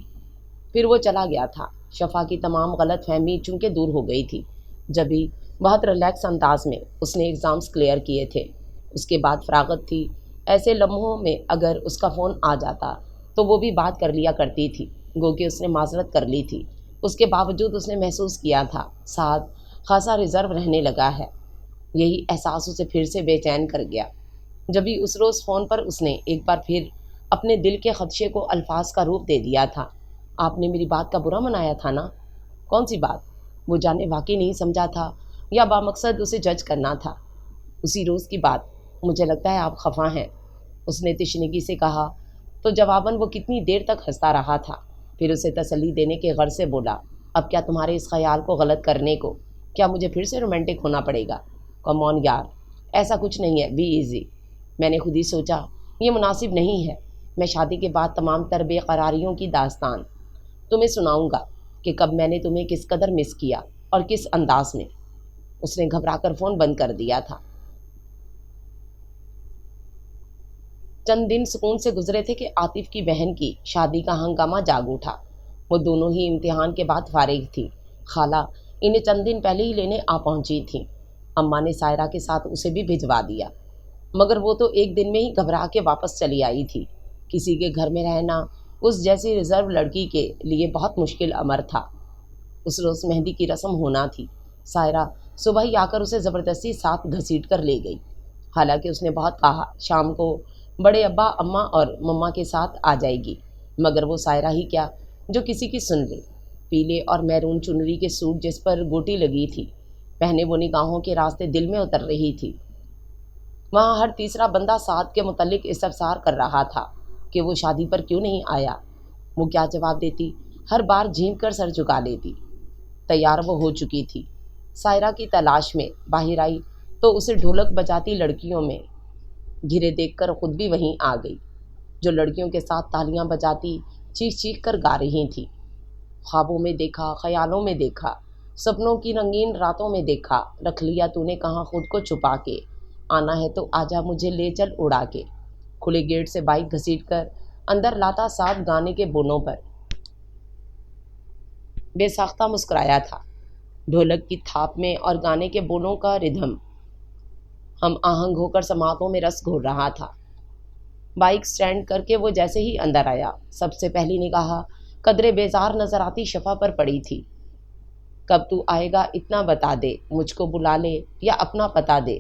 پھر وہ چلا گیا تھا۔ شفا کی تمام غلط فہمی چونکہ دور ہو گئی تھی، جبھی بہت ریلیکس انداز میں اس نے ایگزامز کلیئر کیے تھے۔ اس کے بعد فراغت تھی۔ ایسے لمحوں میں اگر اس کا فون آ جاتا تو وہ بھی بات کر لیا کرتی تھی، گو کہ اس نے معذرت کر لی تھی۔ اس کے باوجود اس نے محسوس کیا تھا ساتھ خاصا ریزرو رہنے لگا ہے۔ یہی احساس اسے پھر سے بے چین کر گیا جبھی اس روز فون پر اس نے ایک بار پھر اپنے دل کے خدشے کو الفاظ کا روپ دے دیا تھا۔ آپ نے میری بات کا برا منایا تھا نا؟ کون سی بات؟ وہ جانے واقعی نہیں سمجھا تھا یا بامقصد اسے جج کرنا تھا۔ اسی روز کی بات، مجھے لگتا ہے آپ خفا ہیں، اس نے تشنگی سے کہا تو جواباً وہ کتنی دیر تک ہنستا رہا تھا۔ پھر اسے تسلی دینے کے غرض سے بولا، اب کیا تمہارے اس خیال کو غلط کرنے کو کیا مجھے پھر سے رومانٹک ہونا پڑے گا؟ کم آن یار، ایسا کچھ نہیں ہے، بی ایزی۔ میں نے خود ہی سوچا یہ مناسب نہیں ہے۔ میں شادی کے بعد تمام تر بے قراریوں کی داستان تمہیں سناؤں گا کہ کب میں نے تمہیں کس قدر مس کیا اور کس انداز میں۔ اس نے گھبرا کر فون بند کر دیا تھا۔ چند دن سکون سے گزرے تھے کہ عاطف کی بہن کی شادی کا ہنگامہ جاگ اٹھا۔ وہ دونوں ہی امتحان کے بعد فارغ تھی۔ خالہ انہیں چند دن پہلے ہی لینے آ پہنچی تھیں۔ اماں نے سائرہ کے ساتھ اسے بھی بھجوا دیا، مگر وہ تو ایک دن میں ہی گھبرا کے واپس چلی آئی تھی۔ کسی کے گھر میں رہنا اس جیسی ریزرو لڑکی کے لیے بہت مشکل امر تھا۔ اس روز مہندی کی رسم ہونا تھی۔ سائرہ صبح ہی آ کر اسے زبردستی ساتھ گھسیٹ کر لے گئی، حالانکہ اس نے بہت کہا شام کو بڑے ابا اماں اور مما کے ساتھ آ جائے گی، مگر وہ سائرہ ہی کیا جو کسی کی سن لے۔ پیلے اور میرون چنری کے سوٹ جس پر گوٹی لگی تھی پہنے وہ نگاہوں کے راستے دل میں اتر رہی تھی۔ وہاں ہر تیسرا بندہ سعد کے متعلق استفسار کر رہا تھا کہ وہ شادی پر کیوں نہیں آیا۔ وہ کیا جواب دیتی؟ ہر بار جھینک کر سر جھکا لیتی۔ تیار وہ ہو چکی تھی، سائرہ کی تلاش میں باہر آئی تو اسے ڈھولک بجاتی لڑکیوں میں گھرے دیکھ کر خود بھی وہیں آ گئی، جو لڑکیوں کے ساتھ تالیاں بجاتی چیخ چیخ کر گا رہی تھیں۔ خوابوں میں دیکھا، خیالوں میں دیکھا، سپنوں کی رنگین راتوں میں دیکھا، رکھ لیا تو نے کہاں خود کو چھپا کے، آنا ہے تو آجا مجھے لے چل اڑا کے۔ کھلے گیٹ سے بائک گھسیٹ کر اندر لاتا ساتھ گانے کے بونوں پر بے ساختہ مسکرایا تھا۔ ڈھولک کی تھاپ میں اور گانے کے بونوں کا ردھم ہم آہنگ ہو کر سماعتوں میں رس گھول رہا تھا۔ بائک سٹینڈ کر کے وہ جیسے ہی اندر آیا، سب سے پہلی نگاہ قدرے بیزار نظر آتی شفا پر پڑی تھی۔ کب تو آئے گا اتنا بتا دے، مجھ کو بلا لے یا اپنا پتا دے،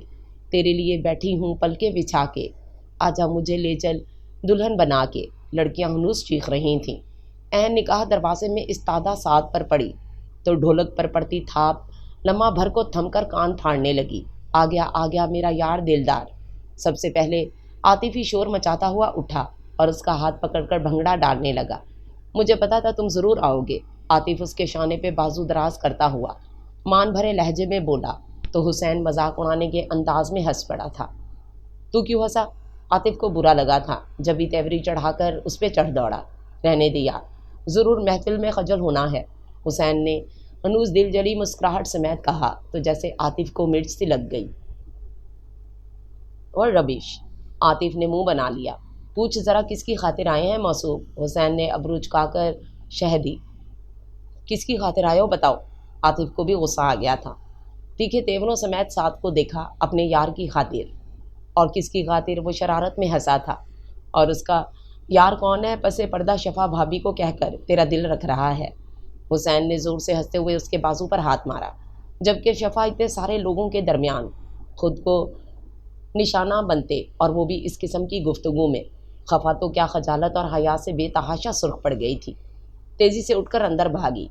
تیرے لیے بیٹھی ہوں پلکیں بچھا کے، آجا مجھے لے چل دلہن بنا کے۔ لڑکیاں ہنوز چیخ رہی تھیں۔ عین نکاح دروازے میں استادہ سعد پر پڑی تو ڈھولک پر پڑتی تھاپ لمحہ بھر کو تھم کر کان پھاڑنے لگی۔ آ گیا میرا یار دلدار۔ سب سے پہلے عاطفی شور مچاتا ہوا اٹھا اور اس کا ہاتھ پکڑ کر بھنگڑا ڈالنے لگا۔ مجھے پتا تھا تم ضرور آؤ گے، عاطف اس کے شانے پہ بازو دراز کرتا ہوا مان بھرے لہجے میں بولا تو حسین مذاق اڑانے کے انداز میں ہنس پڑا تھا۔ تو کیوں ہنسا؟ عاطف کو برا لگا تھا جب بھی تیوری چڑھا کر اس پہ چڑھ دوڑا۔ رہنے دیا، ضرور محفل میں خجل ہونا ہے، حسین نے ہنوز دل جلی مسکراہٹ سمیت کہا تو جیسے عاطف کو مرچ سی لگ گئی۔ اور ربش۔ عاطف نے منہ بنا لیا۔ پوچھ ذرا کس کی خاطر آئے ہیں موصوف؟ حسین نے ابرو چکا کر شہ دی۔ کس کی خاطر آئے ہو بتاؤ؟ عاطف کو بھی غصہ آ گیا تھا۔ تیکھے تیوروں سمیت سعد کو دیکھا اپنے یار کی خاطر۔ اور کس کی خاطر؟ وہ شرارت میں ہنسا تھا۔ اور اس کا یار کون ہے؟ پس پردہ شفا بھابھی کو کہہ کر تیرا دل رکھ رہا ہے۔ حسین نے زور سے ہنستے ہوئے اس کے بازو پر ہاتھ مارا، جبکہ شفا اتنے سارے لوگوں کے درمیان خود کو نشانہ بنتے، اور وہ بھی اس قسم کی گفتگو میں۔ خفا تو کیا خجالت اور حیا سے بے تحاشا سرخ پڑ گئی تھی۔ تیزی سے اٹھ کر اندر بھاگی۔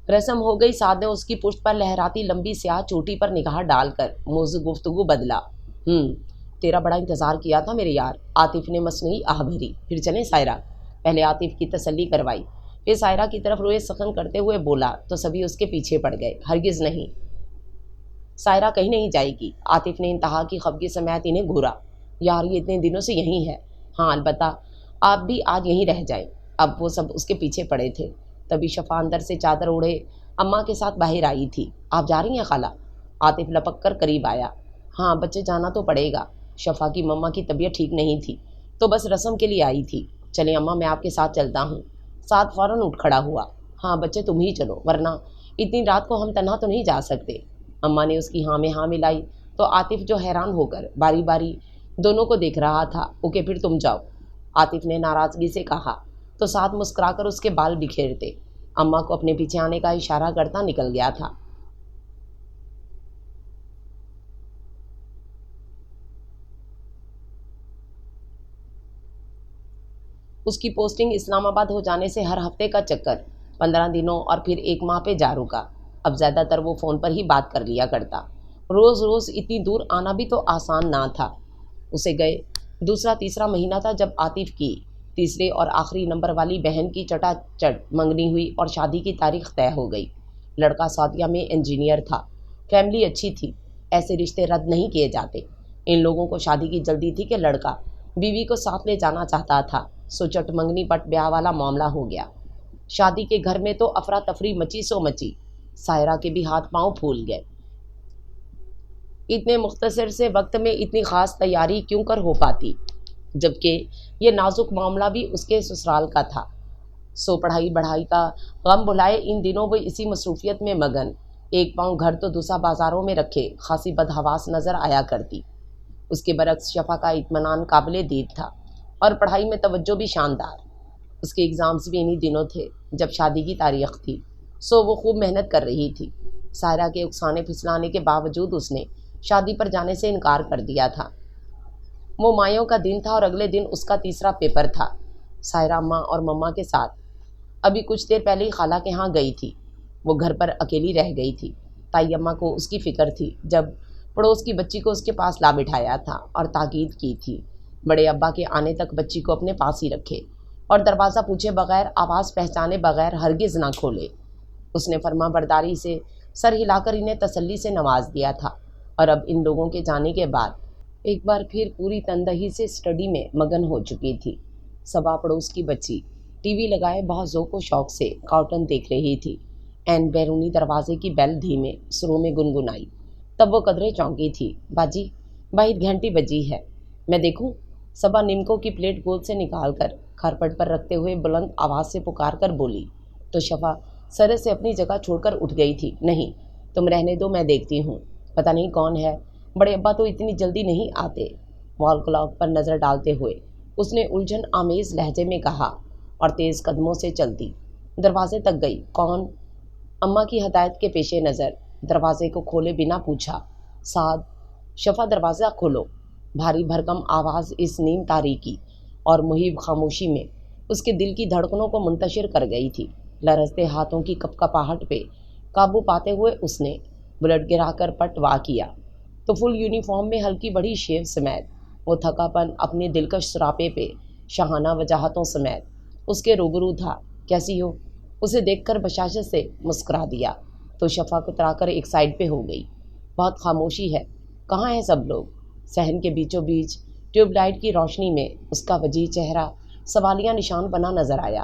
رسم ہو گئی۔ سعد نے اس کی پشت پر لہراتی لمبی سیاہ چوٹی پر نگاہ ڈال کر موضوع گفتگو بدلا۔ تیرا بڑا انتظار کیا تھا میرے یار۔ عاطف نے مصنوعی آہ بھری۔ پھر چلیں سائرہ؟ پہلے عاطف کی تسلی کروائی، پھر سائرہ کی طرف روئے سخن کرتے ہوئے بولا تو سبھی اس کے پیچھے پڑ گئے۔ ہرگز نہیں، سائرہ کہیں نہیں جائے گی۔ عاطف نے انتہا کی خفگی سمیت انہیں گھورا۔ یار یہ اتنے دنوں سے یہیں ہے۔ ہاں البتہ آپ بھی آج یہیں رہ جائیں۔ اب وہ سب اس کے پیچھے پڑے تھے۔ تبھی شفا اندر سے چادر اوڑھے اماں کے ساتھ باہر آئی تھی۔ آپ جا رہی ہیں خالہ؟ عاطف لپک کر قریب آیا۔ ہاں بچے جانا تو پڑے گا۔ شفا کی مما کی طبیعت ٹھیک نہیں تھی تو بس رسم کے لیے آئی تھی۔ چلیں اماں میں آپ کے ساتھ چلتا ہوں۔ ساتھ فوراً اٹھ کھڑا ہوا۔ ہاں بچے تم ہی چلو، ورنہ اتنی رات کو ہم تنہا تو نہیں جا سکتے۔ اماں نے اس کی ہاں میں ہاں ملائی تو عاطف جو حیران ہو کر باری باری دونوں کو دیکھ رہا تھا، اوکے پھر تم جاؤ، عاطف نے ناراضگی سے کہا تو ساتھ مسکرا کر اس کے بال بکھیرتے اماں کو اپنے پیچھے آنے کا اشارہ کرتا نکل گیا تھا۔ اس کی پوسٹنگ اسلام آباد ہو جانے سے ہر ہفتے کا چکر 15 دنوں اور پھر 1 ماہ پہ جا رکا۔ اب زیادہ تر وہ فون پر ہی بات کر لیا کرتا۔ روز روز اتنی دور آنا بھی تو آسان نہ تھا۔ اسے گئے دوسرا تیسرا مہینہ تھا جب عاطف کی تیسرے اور آخری نمبر والی بہن کی چٹا چٹ منگنی ہوئی اور شادی کی تاریخ طے ہو گئی۔ لڑکا سعودیہ میں انجینئر تھا، فیملی اچھی تھی، ایسے رشتے رد نہیں کیے جاتے۔ ان لوگوں کو شادی کی جلدی تھی کہ لڑکا بیوی کو ساتھ لے جانا چاہتا تھا، سو چٹ منگنی پٹ بیاہ والا معاملہ ہو گیا۔ شادی کے گھر میں تو افراتفری مچی سو مچی، سائرہ کے بھی ہاتھ پاؤں پھول گئے۔ اتنے مختصر سے وقت میں اتنی خاص تیاری کیوں کر ہو پاتی، جبکہ یہ نازک معاملہ بھی اس کے سسرال کا تھا۔ سو پڑھائی بڑھائی کا غم بھلائے ان دنوں وہ اسی مصروفیت میں مگن، ایک پاؤں گھر تو دوسرا بازاروں میں رکھے خاصی بدحواس نظر آیا کرتی۔ اس کے برعکس شفا کا اطمینان قابل دید تھا اور پڑھائی میں توجہ بھی شاندار۔ اس کے ایگزامز بھی انہی دنوں تھے جب شادی کی تاریخ تھی، سو وہ خوب محنت کر رہی تھی۔ سائرہ کے اکسانے پھسلانے کے باوجود اس نے شادی پر جانے سے انکار کر دیا تھا۔ وہ مایوں کا دن تھا اور اگلے دن اس کا تیسرا پیپر تھا۔ سائرہ اماں اور مما کے ساتھ ابھی کچھ دیر پہلے ہی خالہ کے ہاں گئی تھی۔ وہ گھر پر اکیلی رہ گئی تھی۔ تائی اماں کو اس کی فکر تھی جب پڑوس کی بچی کو اس کے پاس لا بٹھایا تھا اور تاکید کی تھی بڑے ابا کے آنے تک بچی کو اپنے پاس ہی رکھے اور دروازہ پوچھے بغیر، آواز پہچانے بغیر ہرگز نہ کھولے۔ اس نے فرما برداری سے سر ہلا کر انہیں تسلی سے نواز دیا تھا، اور اب ان لوگوں کے جانے کے بعد ایک بار پھر پوری تندہی سے اسٹڈی میں مگن ہو چکی تھی۔ صبا پڑوس کی بچی ٹی وی لگائے بہت ذوق و شوق سے کارٹون دیکھ رہی تھی۔ این بیرونی دروازے کی بیل دھیمے سروں میں گنگنائی، تب وہ قدرے چونکی تھی۔ باجی باہر گھنٹی بجی ہے، میں دیکھوں؟ صبا نمکوں کی پلیٹ گول سے نکال کر کھرپٹ پر رکھتے ہوئے بلند آواز سے پکار کر بولی تو شفا سرے سے اپنی جگہ چھوڑ کر اٹھ گئی تھی۔ نہیں تم رہنے دو، میں دیکھتی ہوں، پتہ نہیں کون ہے، بڑے ابا تو اتنی جلدی نہیں آتے۔ وال کلاک پر نظر ڈالتے ہوئے اس نے الجھن آمیز لہجے میں کہا اور تیز قدموں سے چلتی دروازے تک گئی۔ کون؟ اماں کی ہدایت کے پیش نظر دروازے کو کھولے بنا پوچھا سعد۔ شفا دروازہ کھولو۔ بھاری بھرکم آواز اس نیم تاریکی اور محیب خاموشی میں اس کے دل کی دھڑکنوں کو منتشر کر گئی تھی۔ لرزتے ہاتھوں کی کپکپاہٹ پہ قابو پاتے ہوئے اس نے بلٹ گرا کر پٹ وا کیا تو فل یونیفارم میں ہلکی بڑی شیو سمیت وہ تھکا پن اپنے دلکش سراپے پہ شاہانہ وجاہتوں سمیت اس کے روبرو تھا۔ کیسی ہو؟ اسے دیکھ کر بشاشت سے مسکرا دیا تو شفا کترا کر ایک سائڈ پہ ہو گئی۔ بہت خاموشی ہے، کہاں ہیں سب لوگ؟ صحن کے بیچوں بیچ ٹیوب لائٹ کی روشنی میں اس کا وجیح چہرہ سوالیہ نشان بنا نظر آیا۔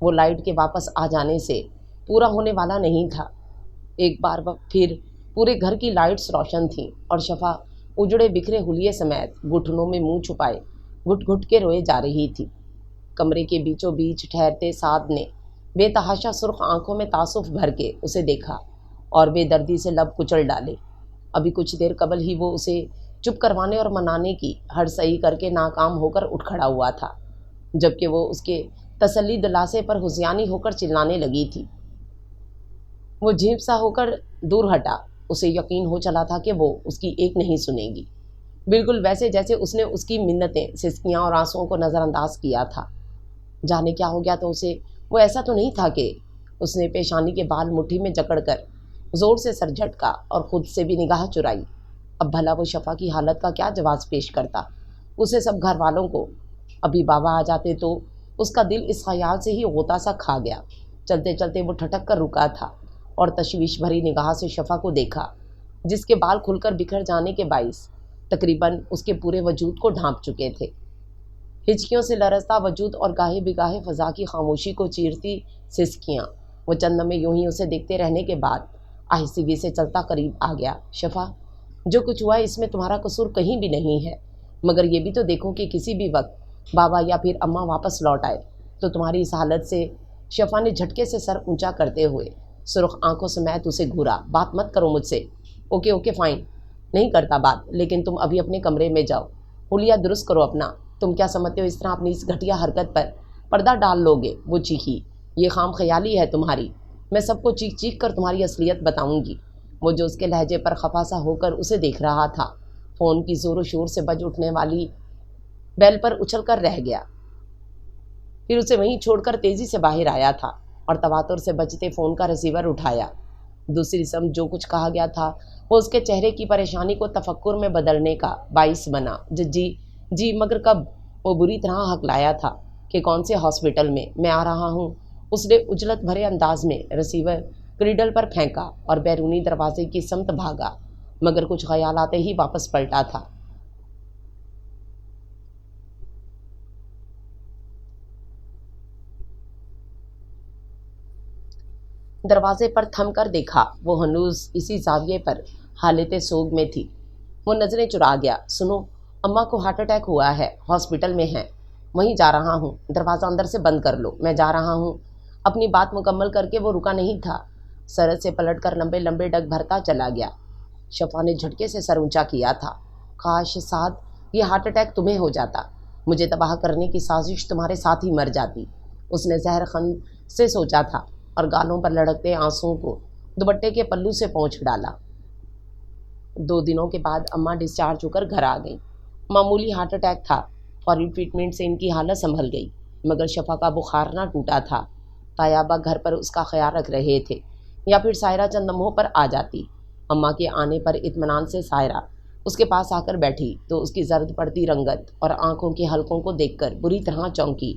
وہ لائٹ کے واپس آ جانے سے پورا ہونے والا نہیں تھا۔ ایک بار پھر پورے گھر کی لائٹس روشن تھیں اور شفا اجڑے بکھرے حلیے سمیت گھٹنوں میں منہ چھپائے گھٹ گھٹ کے روئے جا رہی تھی۔ کمرے کے بیچوں بیچ ٹھہرتے سعد نے بے تحاشا سرخ آنکھوں میں تعصف بھر کے اسے دیکھا اور بے دردی سے لب کچل ڈالے۔ ابھی کچھ دیر قبل ہی وہ اسے چپ کروانے اور منانے کی ہر صحیح کر کے ناکام ہو کر اٹھ کھڑا ہوا تھا، جبکہ وہ اس کے تسلی دلاسے پر ہذیانی ہو کر چلانے لگی تھی۔ وہ جھیپ سا ہو کر دور ہٹا۔ اسے یقین ہو چلا تھا کہ وہ اس کی ایک نہیں سنے گی، بالکل ویسے جیسے اس نے اس کی منتیں، سسکیاں اور آنسوؤں کو نظر انداز کیا تھا۔ جانے کیا ہو گیا تو اسے، وہ ایسا تو نہیں تھا کہ اس نے پیشانی کے بال مٹھی میں جکڑ کر زور سے سر جھٹکا اور خود سے بھی نگاہ چرائی۔ اب بھلا وہ شفا کی حالت کا کیا جواز پیش کرتا؟ اسے سب گھر والوں کو۔ ابھی بابا آ جاتے تو اس کا دل اس خیال سے ہی غوطہ سا کھا گیا۔ چلتے چلتے وہ ٹھٹک کر رکا تھا اور تشویش بھری نگاہ سے شفا کو دیکھا، جس کے بال کھل کر بکھر جانے کے باعث تقریباً اس کے پورے وجود کو ڈھانپ چکے تھے۔ ہچکیوں سے لرزتا وجود اور گاہے بگاہے فضا کی خاموشی کو چیرتی سسکیاں۔ وہ چند لمحے یوں ہی اسے دیکھتے رہنے کے بعد آہستگی سے چلتا قریب آ گیا۔ شفا، جو کچھ ہوا اس میں تمہارا قصور کہیں بھی نہیں ہے، مگر یہ بھی تو دیکھو کہ کسی بھی وقت بابا یا پھر اماں واپس لوٹ آئے تو تمہاری اس حالت سے۔ شفا نے جھٹکے سے سر اونچا کرتے ہوئے سرخ آنکھوں سمیت اسے گھورا۔ بات مت کرو مجھ سے۔ اوکے اوکے فائن، نہیں کرتا بات، لیکن تم ابھی اپنے کمرے میں جاؤ، حلیہ درست کرو اپنا۔ تم کیا سمجھتے ہو اس طرح اپنی اس گھٹیا حرکت پر پردہ ڈال لو گے؟ وہ چیخی۔ یہ خام خیالی ہے تمہاری، میں سب کو چیخ چیخ کر تمہاری اصلیت بتاؤں گی۔ وہ جو اس کے لہجے پر خفا سا ہو کر اسے دیکھ رہا تھا، فون کی زور و شور سے بج اٹھنے والی بیل پر اچھل کر رہ گیا، پھر اسے وہیں چھوڑ کر تیزی سے باہر آیا تھا اور تواتر سے بجتے فون کا ریسیور اٹھایا۔ دوسری سمت جو کچھ کہا گیا تھا وہ اس کے چہرے کی پریشانی کو تفکر میں بدلنے کا باعث بنا۔ جی مگر کب؟ وہ بری طرح ہکلایا تھا کہ کون سے ہاسپٹل میں آ رہا ہوں۔ اس نے عجلت بھرے انداز میں ریسیور کریڈل پر پھینکا اور بیرونی دروازے کی سمت بھاگا، مگر کچھ خیال آتے ہی واپس پلٹا تھا۔ دروازے پر تھم کر دیکھا، وہ ہنوز اسی زاویے پر حالت سوگ میں تھی۔ وہ نظریں چرا گیا۔ سنو، اماں کو ہارٹ اٹیک ہوا ہے، ہاسپٹل میں ہیں، وہیں جا رہا ہوں، دروازہ اندر سے بند کر لو، میں جا رہا ہوں۔ اپنی بات مکمل کر کے وہ رکا نہیں تھا، سرد سے پلٹ کر لمبے لمبے ڈگ بھرتا چلا گیا۔ شفا نے جھٹکے سے سر اونچا کیا تھا۔ کاش سعد، یہ ہارٹ اٹیک تمہیں ہو جاتا، مجھے تباہ کرنے کی سازش تمہارے ساتھ ہی مر جاتی۔ اس نے زہر خند سے سوچا تھا اور گالوں پر لڑکتے آنسوؤں کو دوپٹے کے پلو سے پونچھ ڈالا۔ 2 دنوں کے بعد اماں ڈسچارج ہو کر گھر آ گئیں۔ معمولی ہارٹ اٹیک تھا، فوری ٹریٹمنٹ سے ان کی حالت سنبھل گئی، مگر شفا کا بخار نہ ٹوٹا تھا۔ طیبہ گھر پر اس کا خیال رکھ رہے تھے، یا پھر سائرہ چند لمحوں پر آ جاتی۔ اماں کے آنے پر اطمینان سے سائرہ اس کے پاس آ کر بیٹھی تو اس کی زرد پڑتی رنگت اور آنکھوں کے حلقوں کو دیکھ کر بری طرح چونکی۔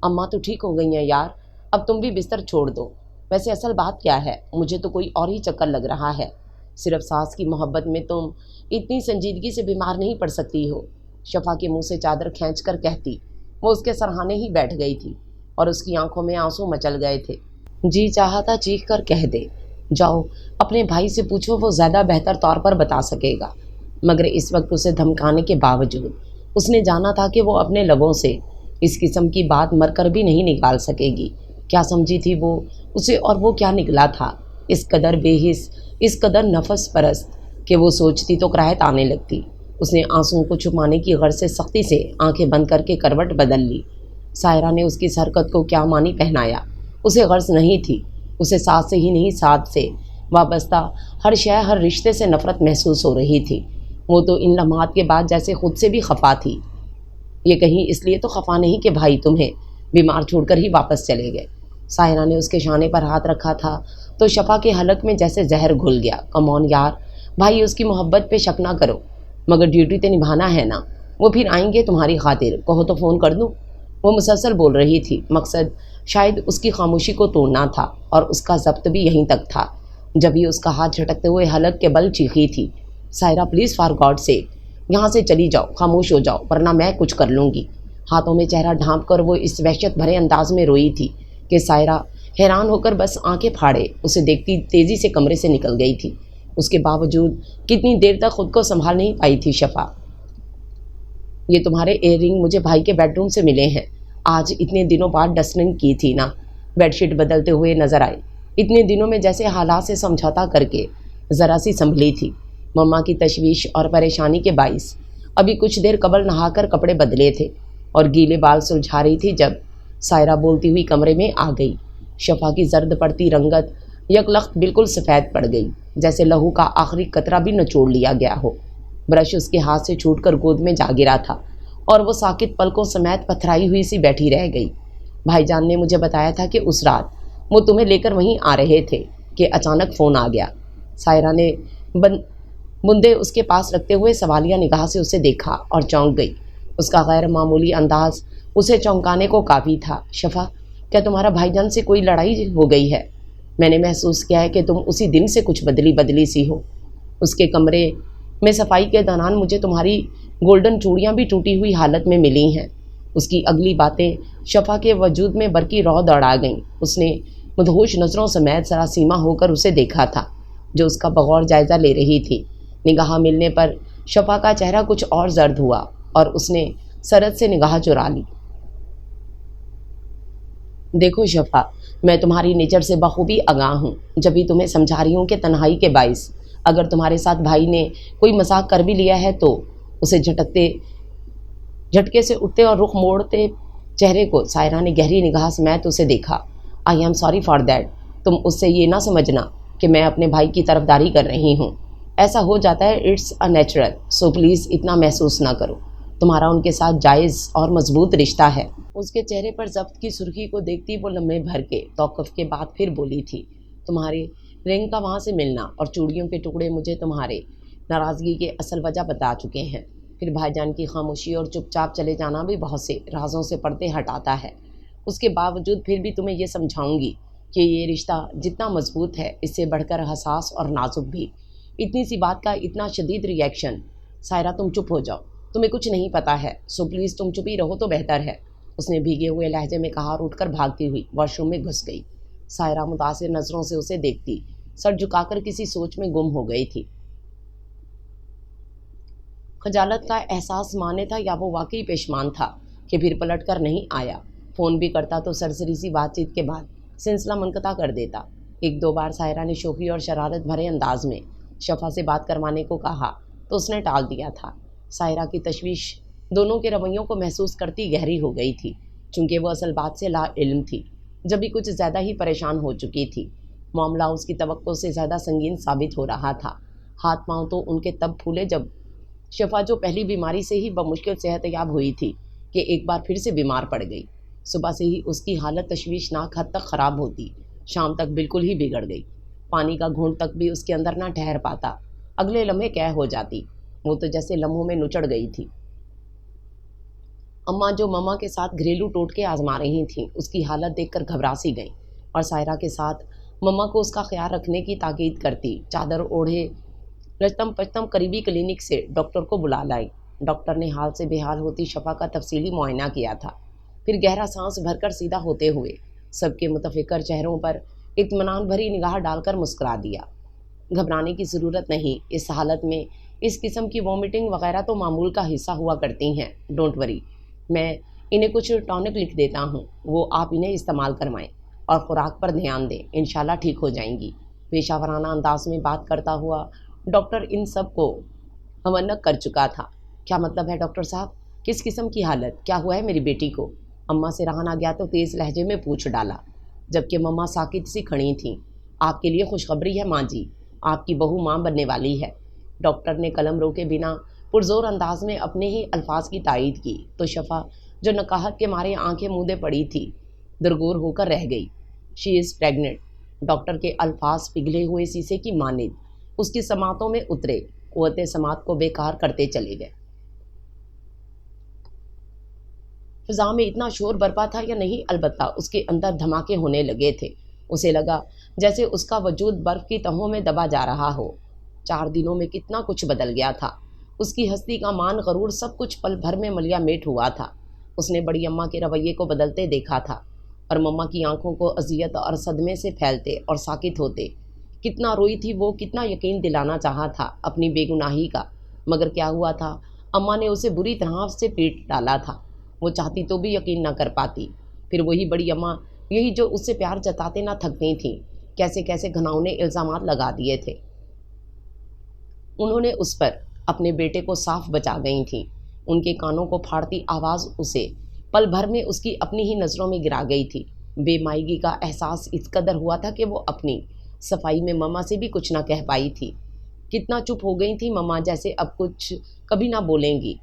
اماں تو ٹھیک ہو گئی ہیں یار، اب تم بھی بستر چھوڑ دو۔ ویسے اصل بات کیا ہے؟ مجھے تو کوئی اور ہی چکر لگ رہا ہے، صرف ساس کی محبت میں تم اتنی سنجیدگی سے بیمار نہیں پڑ سکتی ہو، شفا کے منہ سے چادر کھینچ کر کہتی۔ وہ اس کے سرہانے ہی بیٹھ گئی تھی اور اس کی آنکھوں میں آنسو مچل گئے تھے۔ جی چاہا تھا چیخ کر کہہ دے، جاؤ اپنے بھائی سے پوچھو، وہ زیادہ بہتر طور پر بتا سکے گا، مگر اس وقت اسے دھمکانے کے باوجود اس نے جانا تھا کہ وہ اپنے لبوں سے اس قسم کی بات مر کر بھی نہیں نکال سکے گی۔ کیا سمجھی تھی وہ اسے، اور وہ کیا نکلا تھا؟ اس قدر بے حس، اس قدر نفس پرست کہ وہ سوچتی تو کراہت آنے لگتی۔ اس نے آنسوؤں کو چھپانے کی غرض سے سختی سے آنکھیں بند کر کے کروٹ بدل لی۔ سائرہ نے اس کی اس حرکت کو کیا معنی پہنایا؟ اسے غرض نہیں تھی، اسے ساتھ سے ہی نہیں، ساتھ سے وابستہ ہر شے، ہر رشتے سے نفرت محسوس ہو رہی تھی۔ وہ تو ان لمحات کے بعد جیسے خود سے بھی خفا تھی۔ یہ کہیں اس لیے تو خفا نہیں کہ بھائی تمہیں بیمار چھوڑ کر ہی واپس چلے گئے۔ سائرہ نے اس کے شانے پر ہاتھ رکھا تھا تو شفا کے حلق میں جیسے زہر گھل گیا۔ کمون یار، بھائی اس کی محبت پہ شک نہ کرو، مگر ڈیوٹی تے نبھانا ہے نا، وہ پھر آئیں گے تمہاری خاطر، کہو تو فون کر دوں؟ وہ مسلسل بول رہی تھی، مقصد شاید اس کی خاموشی کو توڑنا تھا، اور اس کا ضبط بھی یہیں تک تھا۔ جبھی اس کا ہاتھ جھٹکتے ہوئے حلق کے بل چیخی تھی، سائرہ پلیز فار گاڈ سیک یہاں سے چلی جاؤ، خاموش ہو جاؤ، ورنہ میں کچھ کر لوں گی۔ ہاتھوں میں چہرہ ڈھانپ کر وہ اس وحشت بھرے انداز میں روئی تھی کہ سائرہ حیران ہو کر بس آنکھیں پھاڑے اسے دیکھتی تیزی سے کمرے سے نکل گئی تھی۔ اس کے باوجود کتنی دیر تک خود کو سنبھال نہیں پائی تھی شفا۔ یہ تمہارے ایئر رنگ مجھے بھائی کے بیڈ روم سے ملے ہیں، آج اتنے دنوں بعد ڈسٹنگ کی تھی نا۔ بیڈ شیٹ بدلتے ہوئے نظر آئے، اتنے دنوں میں جیسے حالات سے سمجھوتا کر کے ذرا سی سنبھلی تھی۔ مما کی تشویش اور پریشانی کے باعث ابھی کچھ دیر قبل نہا کر کپڑے بدلے تھے اور گیلے بال سلجھا رہی تھی جب سائرہ بولتی ہوئی کمرے میں آ گئی۔ شفا کی زرد پڑتی رنگت یکلخت بالکل سفید پڑ گئی، جیسے لہو کا آخری قطرہ بھی نچوڑ لیا گیا ہو۔ برش اس کے ہاتھ سے چھوٹ کر گود میں جا گرا تھا اور وہ ساکت پلکوں سمیت پتھرائی ہوئی سی بیٹھی رہ گئی۔ بھائی جان نے مجھے بتایا تھا کہ اس رات وہ تمہیں لے کر وہیں آ رہے تھے کہ اچانک فون آ گیا۔ سائرہ نے بندے اس کے پاس رکھتے ہوئے سوالیہ نگاہ سے اسے دیکھا اور چونک گئی۔ اس کا غیر معمولی انداز اسے چونکانے کو کافی تھا۔ شفا، کیا تمہارا بھائی جان سے کوئی لڑائی ہو گئی ہے؟ میں نے محسوس کیا ہے کہ تم اسی دن سے کچھ بدلی سی ہو۔ اس کے کمرے میں صفائی کے دوران مجھے تمہاری گولڈن چوڑیاں بھی ٹوٹی ہوئی حالت میں ملی ہیں۔ اس کی اگلی باتیں شفا کے وجود میں برقی رو دوڑا گئیں۔ اس نے مدہوش نظروں سمیت سراسیمہ ہو کر اسے دیکھا تھا، جو اس کا بغور جائزہ لے رہی تھی۔ نگاہ ملنے پر شفا کا چہرہ کچھ اور زرد ہوا اور اس نے سرد سے نگاہ چرا لی۔ دیکھو شفا، میں تمہاری نیچر سے بخوبی آگاہ ہوں، جب بھی تمہیں سمجھا رہی ہوں کہ تنہائی کے باعث اگر تمہارے ساتھ بھائی نے کوئی مذاق کر بھی لیا ہے تو اسے جھٹکے سے اٹھتے اور رخ موڑتے چہرے کو سائرہ نے گہری نگاہ سمیت اسے دیکھا۔ I am sorry for that. تم اس سے یہ نہ سمجھنا کہ میں اپنے بھائی کی طرفداری کر رہی ہوں، ایسا ہو جاتا ہے، it's a natural, so please اتنا محسوس نہ کرو۔ تمہارا ان کے ساتھ جائز اور مضبوط رشتہ ہے۔ اس کے چہرے پر ضبط کی سرخی کو دیکھتی وہ لمحے بھر کے توقف کے بعد پھر بولی تھی، تمہارے رنگ کا وہاں سے ملنا اور چوڑیوں کے ٹکڑے مجھے تمہارے ناراضگی کے اصل وجہ بتا چکے ہیں۔ پھر بھائی جان کی خاموشی اور چپ چاپ چلے جانا بھی بہت سے رازوں سے پردے ہٹاتا ہے۔ اس کے باوجود پھر بھی تمہیں یہ سمجھاؤں گی کہ یہ رشتہ جتنا مضبوط ہے اس سے بڑھ کر حساس اور نازک بھی۔ اتنی سی بات کا اتنا شدید ری ایکشن۔ سائرہ تم چپ ہو جاؤ، تمہیں کچھ نہیں پتہ ہے، سو پلیز تم چپ ہی رہو تو بہتر ہے، اس نے بھیگے ہوئے لہجے میں کہا اور اٹھ کر بھاگتی ہوئی واش روم میں گھس گئی۔ سائرہ متاثر نظروں سے اسے دیکھتی سر جھکا کر کسی سوچ میں گم ہو گئی تھی۔ خجالت کا احساس مانے تھا یا وہ واقعی پیشمان تھا کہ پھر پلٹ کر نہیں آیا۔ فون بھی کرتا تو سرسری سی بات چیت کے بعد سلسلہ منقطع کر دیتا۔ ایک دو بار سائرہ نے شوخی اور شرارت بھرے انداز میں شفا سے بات کروانے کو کہا تو اس نے ٹال دیا تھا۔ سائرہ کی تشویش دونوں کے رویوں کو محسوس کرتی گہری ہو گئی تھی، چونکہ وہ اصل بات سے لا علم تھی، جب بھی کچھ زیادہ ہی پریشان ہو چکی تھی۔ معاملہ اس کی توقع سے زیادہ سنگین ثابت ہو رہا تھا۔ ہاتھ پاؤں تو ان کے تب پھولے جب شفا، جو پہلی بیماری سے ہی بمشکل صحت یاب ہوئی تھی، کہ ایک بار پھر سے بیمار پڑ گئی۔ صبح سے ہی اس کی حالت تشویشناک حد تک خراب ہوتی، شام تک بالکل ہی بگڑ گئی۔ پانی کا گھونٹ تک بھی اس کے اندر نہ ٹھہر پاتا، اگلے لمحے قے ہو جاتی۔ وہ تو جیسے لمحوں میں نچڑ گئی تھی۔ اماں جو مما کے ساتھ گھریلو ٹوٹکے آزما رہی تھیں، اس کی حالت دیکھ کر گھبرا سی گئیں اور سائرہ کے ساتھ مما کو اس کا خیال رکھنے کی تاکید کرتی چادر اوڑھے رچتم پچتم قریبی کلینک سے ڈاکٹر کو بلا لائی۔ ڈاکٹر نے حال سے بے حال ہوتی شفا کا تفصیلی معائنہ کیا تھا، پھر گہرا سانس بھر کر سیدھا ہوتے ہوئے سب کے متفکر چہروں پر اطمینان بھری نگاہ ڈال کر مسکرا دیا۔ گھبرانے کی ضرورت نہیں، اس حالت میں اس قسم کی وومٹنگ وغیرہ تو معمول کا حصہ ہوا کرتی ہیں، ڈونٹ وری، میں انہیں کچھ ٹونک لکھ دیتا ہوں، وہ آپ انہیں استعمال کروائیں اور خوراک پر دھیان دیں، انشاءاللہ ٹھیک ہو جائیں گی۔ پیشہ ورانہ انداز میں بات کرتا ہوا ڈاکٹر ان سب کو ہونک کر چکا تھا۔ کیا مطلب ہے ڈاکٹر صاحب؟ کس قسم کی حالت؟ کیا ہوا ہے میری بیٹی کو؟ اماں سے رہا نہ گیا تو تیز لہجے میں پوچھ ڈالا، جبکہ مما ساکت سی کھڑی تھیں۔ آپ کے لیے خوشخبری ہے ماں جی، آپ کی بہو ماں بننے والی ہے۔ ڈاکٹر نے قلم روکے بنا پرزور انداز میں اپنے ہی الفاظ کی تائید کی تو شفا، جو نقاہت کے مارے آنکھیں مودے پڑی تھی، درگور ہو کر رہ گئی۔ شی از پریگننٹ۔ ڈاکٹر کے الفاظ پگھلے ہوئے سیسے کی مانند اس کی سماعتوں میں اترے، قوت سماعت کو بیکار کرتے چلے گئے۔ فضا میں اتنا شور برپا تھا یا نہیں، البتہ اس کے اندر دھماکے ہونے لگے تھے۔ اسے لگا جیسے اس کا وجود برف کی تہوں میں دبا جا رہا ہو۔ 4 دنوں میں کتنا کچھ بدل گیا تھا۔ اس کی ہستی کا مان غرور سب کچھ پل بھر میں ملیا میٹ ہوا تھا۔ اس نے بڑی اماں کے رویے کو بدلتے دیکھا تھا، اور مما کی آنکھوں کو اذیت اور صدمے سے پھیلتے اور ساکت ہوتے۔ کتنا روئی تھی وہ، کتنا یقین دلانا چاہا تھا اپنی بے گناہی کا، مگر کیا ہوا تھا، اماں نے اسے بری طرح سے پیٹ ڈالا تھا۔ وہ چاہتی تو بھی یقین نہ کر پاتی۔ پھر وہی بڑی اماں، یہی جو اس سے پیار جتاتے نہ تھکتی تھیں، کیسے کیسے گھناؤنے الزامات لگا دیے تھے۔ انہوں نے اس پر اپنے بیٹے کو صاف بچا گئی تھیں۔ ان کے کانوں کو پھاڑتی آواز اسے پل بھر میں اس کی اپنی ہی نظروں میں گرا گئی تھی۔ بے مائیگی کا احساس اس قدر ہوا تھا کہ وہ اپنی صفائی میں مما سے بھی کچھ نہ کہہ پائی تھی۔ کتنا چپ ہو گئی تھی مما، جیسے اب کچھ کبھی نہ بولیں گی۔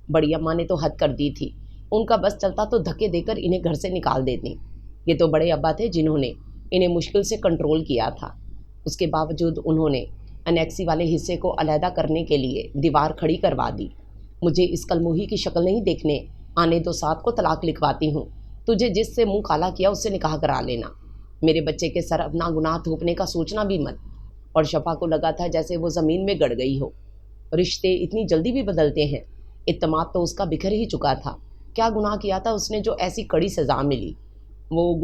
بڑی اماں نے تو حد کر دی تھی، ان کا بس چلتا تو دھکے دے کر انہیں گھر سے نکال دیتی۔ یہ تو بڑے ابا تھے جنہوں نے انہیں مشکل سے کنٹرول کیا تھا۔ اس کے باوجود انہوں نے انیکسی والے حصے کو علیحدہ کرنے کے لیے دیوار کھڑی کروا دی۔ مجھے اس کلموہی کی شکل نہیں دیکھنے، آنے دو، ساتھ کو طلاق لکھواتی ہوں۔ تجھے جس سے منہ کالا کیا اس سے نکاح کرا لینا۔ میرے بچے کے سر اپنا گناہ تھوپنے کا سوچنا بھی مت۔ اور شفا کو لگا تھا جیسے وہ زمین میں گڑ گئی ہو۔ رشتے اتنی جلدی بھی بدلتے ہیں؟ اعتماد تو اس کا بکھر ہی چکا تھا۔ کیا گناہ کیا تھا اس نے جو ایسی کڑی سزا ملی؟ وہ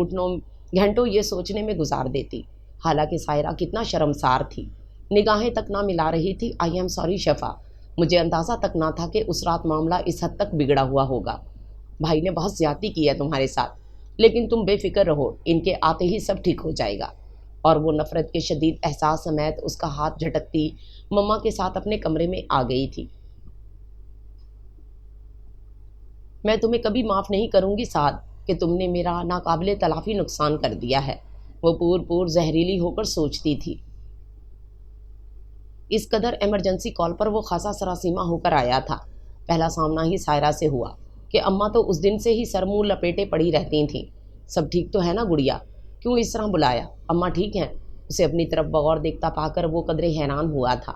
گھنٹوں یہ سوچنے میں گزار دیتی۔ حالانکہ سائرہ کتنا شرمسار تھی، نگاہیں تک نہ ملا رہی تھی۔ آئی ایم سوری شفا، مجھے اندازہ تک نہ تھا کہ اس رات معاملہ اس حد تک بگڑا ہوا ہوگا۔ بھائی نے بہت زیادتی کی ہے تمہارے ساتھ، لیکن تم بے فکر رہو، ان کے آتے ہی سب ٹھیک ہو جائے گا۔ اور وہ نفرت کے شدید احساس سمیت اس کا ہاتھ جھٹکتی مما کے ساتھ اپنے کمرے میں آ گئی تھی۔ میں تمہیں کبھی معاف نہیں کروں گی سعد، کہ تم نے میرا ناقابل تلافی نقصان کر دیا ہے، وہ پور زہریلی ہو کر سوچتی تھی۔ اس قدر ایمرجنسی کال پر وہ خاصا سراسیمہ ہو کر آیا تھا۔ پہلا سامنا ہی سائرہ سے ہوا کہ اماں تو اس دن سے ہی سر منہ لپیٹے پڑی رہتی تھیں۔ سب ٹھیک تو ہے نا گڑیا؟ کیوں اس طرح بلایا؟ اماں ٹھیک ہیں؟ اسے اپنی طرف بغور دیکھتا پا کر وہ قدرے حیران ہوا تھا۔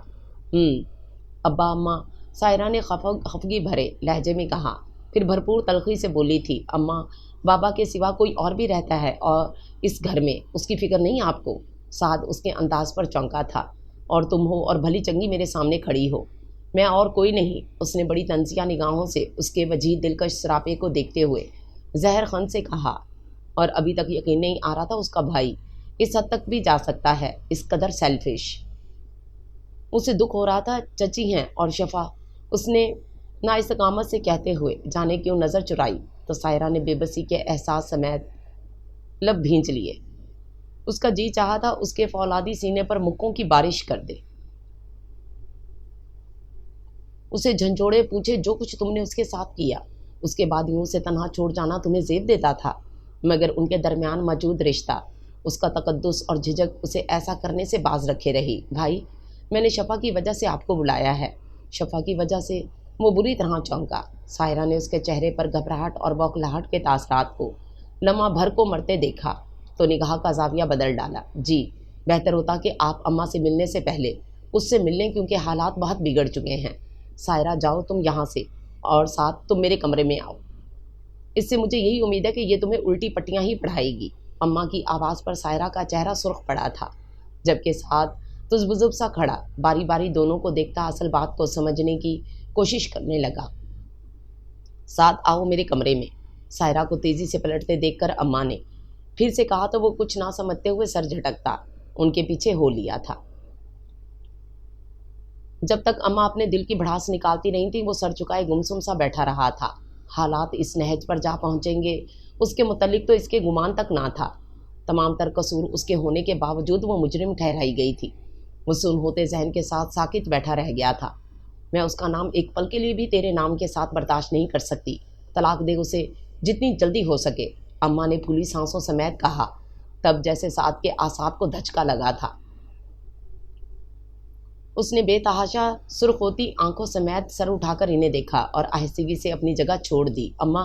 ابا اماں، سائرہ نے خفگی بھرے لہجے میں کہا، پھر بھرپور تلخی سے بولی تھی، اماں بابا کے سوا کوئی اور بھی رہتا ہے اور اس گھر میں، اس کی فکر نہیں آپ کو؟ سعد اس کے انداز پر چونکا تھا۔ اور تم ہو اور بھلی چنگی میرے سامنے کھڑی ہو، میں اور کوئی نہیں۔ اس نے بڑی طنزیہ نگاہوں سے اس کے وجیح دلکش سراپے کو دیکھتے ہوئے زہر خند سے کہا، اور ابھی تک یقین نہیں آ رہا تھا اس کا بھائی اس حد تک بھی جا سکتا ہے، اس قدر سیلفش۔ اسے دکھ ہو رہا تھا چچی ہیں اور شفا، اس نے نااستقامت سے کہتے ہوئے جانے کیوں نظر چرائی تو سائرہ نے بے بسی کے احساس سمیت لب بھینچ لیے۔ اس کا جی چاہا تھا اس کے فولادی سینے پر مکوں کی بارش کر دے، اسے جھنجھوڑے، پوچھے جو کچھ تم نے اس کے ساتھ کیا، اس کے بعد یوں سے تنہا چھوڑ جانا تمہیں زیب دیتا تھا؟ مگر ان کے درمیان موجود رشتہ، اس کا تقدس اور جھجک اسے ایسا کرنے سے باز رکھے رہی۔ بھائی، میں نے شفا کی وجہ سے آپ کو بلایا ہے۔ شفا کی وجہ سے؟ وہ بری طرح چونکا۔ سائرہ نے اس کے چہرے پر گھبراہٹ اور بوکھلاہٹ کے تاثرات کو لمحہ بھر کو مرتے دیکھا تو نگاہ کا زاویہ بدل ڈالا۔ جی، بہتر ہوتا کہ آپ اماں سے ملنے سے پہلے اس سے مل لیں، کیونکہ حالات بہت بگڑ چکے ہیں۔ سائرہ جاؤ تم یہاں سے، اور ساتھ تم میرے کمرے میں آؤ۔ اس سے مجھے یہی امید ہے کہ یہ تمہیں الٹی پٹیاں ہی پڑھائے گی۔ اماں کی آواز پر سائرہ کا چہرہ سرخ پڑا تھا، جبکہ ساتھ تذبذب سا کھڑا باری باری دونوں کو دیکھتا اصل بات کو سمجھنے کی کوشش کرنے لگا۔ ساتھ آؤ میرے کمرے میں، سائرہ کو تیزی سے پلٹتے دیکھ کر اماں نے پھر سے کہا تو وہ کچھ نہ سمجھتے ہوئے سر جھٹکتا ان کے پیچھے ہو لیا تھا۔ جب تک اماں اپنے دل کی بھڑاس نکالتی نہیں تھی، وہ سر چکائے گمسم سا بیٹھا رہا تھا۔ حالات اس نہج پر جا پہنچیں گے اس کے متعلق تو اس کے گمان تک نہ تھا۔ تمام تر قصور اس کے ہونے کے باوجود وہ مجرم ٹھہرائی گئی تھی۔ وہ سن ہوتے ذہن کے ساتھ ساکت بیٹھا رہ گیا تھا۔ میں اس کا نام ایک پل کے لیے بھی تیرے نام کے ساتھ برداشت نہیں کر سکتی۔ طلاق دے اسے جتنی جلدی ہو سکے، اماں نے پھولی سانسوں سمیت کہا، تب جیسے سعد کے اعصاب کو دھچکا لگا تھا۔ اس نے بے تحاشا سرخ ہوتی آنکھوں سمیت سر اٹھا کر انہیں دیکھا اور آہستگی سے اپنی جگہ چھوڑ دی۔ اماں،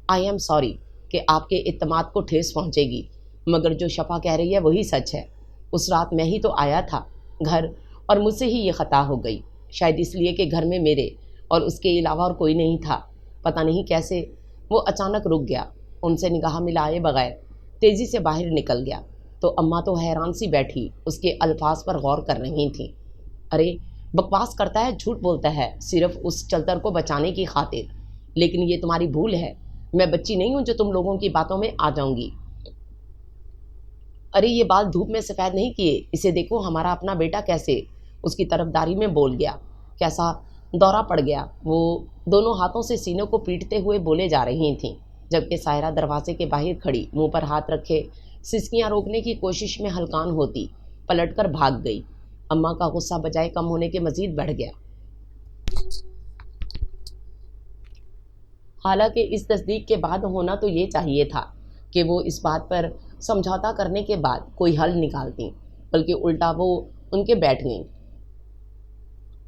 آئی ایم سوری کہ آپ کے اعتماد کو ٹھیس پہنچے گی، مگر جو شفا کہہ رہی ہے وہی سچ ہے۔ اس رات میں ہی تو آیا تھا گھر، اور مجھ سے ہی یہ خطا ہو گئی، شاید اس لیے کہ گھر میں میرے اور اس کے علاوہ اور کوئی نہیں تھا۔ پتہ نہیں کیسے وہ اچانک رک گیا، ان سے نگاہ ملائے بغیر تیزی سے باہر نکل گیا تو اماں تو حیران سی بیٹھی اس کے الفاظ پر غور کر رہی تھیں۔ ارے بکواس کرتا ہے، جھوٹ بولتا ہے، صرف اس چلتر کو بچانے کی خاطر، لیکن یہ تمہاری بھول ہے۔ میں بچی نہیں ہوں جو تم لوگوں کی باتوں میں آ جاؤں گی۔ ارے یہ بال دھوپ میں سفید نہیں کیے، اسے دیکھو ہمارا اپنا بیٹا کیسے اس کی طرفداری میں بول گیا، کیسا دورہ پڑ گیا۔ وہ دونوں ہاتھوں سے سینوں کو پیٹتے ہوئے بولے جا رہی تھیں، جبکہ سائرہ دروازے کے باہر کھڑی منہ پر ہاتھ رکھے سسکیاں روکنے کی کوشش میں ہلکان ہوتی پلٹ کر بھاگ گئی۔ اماں کا غصہ بجائے کم ہونے کے مزید بڑھ گیا۔ حالانکہ اس تصدیق کے بعد ہونا تو یہ چاہیے تھا کہ وہ اس بات پر سمجھوتا کرنے کے بعد کوئی حل نکالتیں، بلکہ الٹا وہ ان کے بیٹھ گئیں،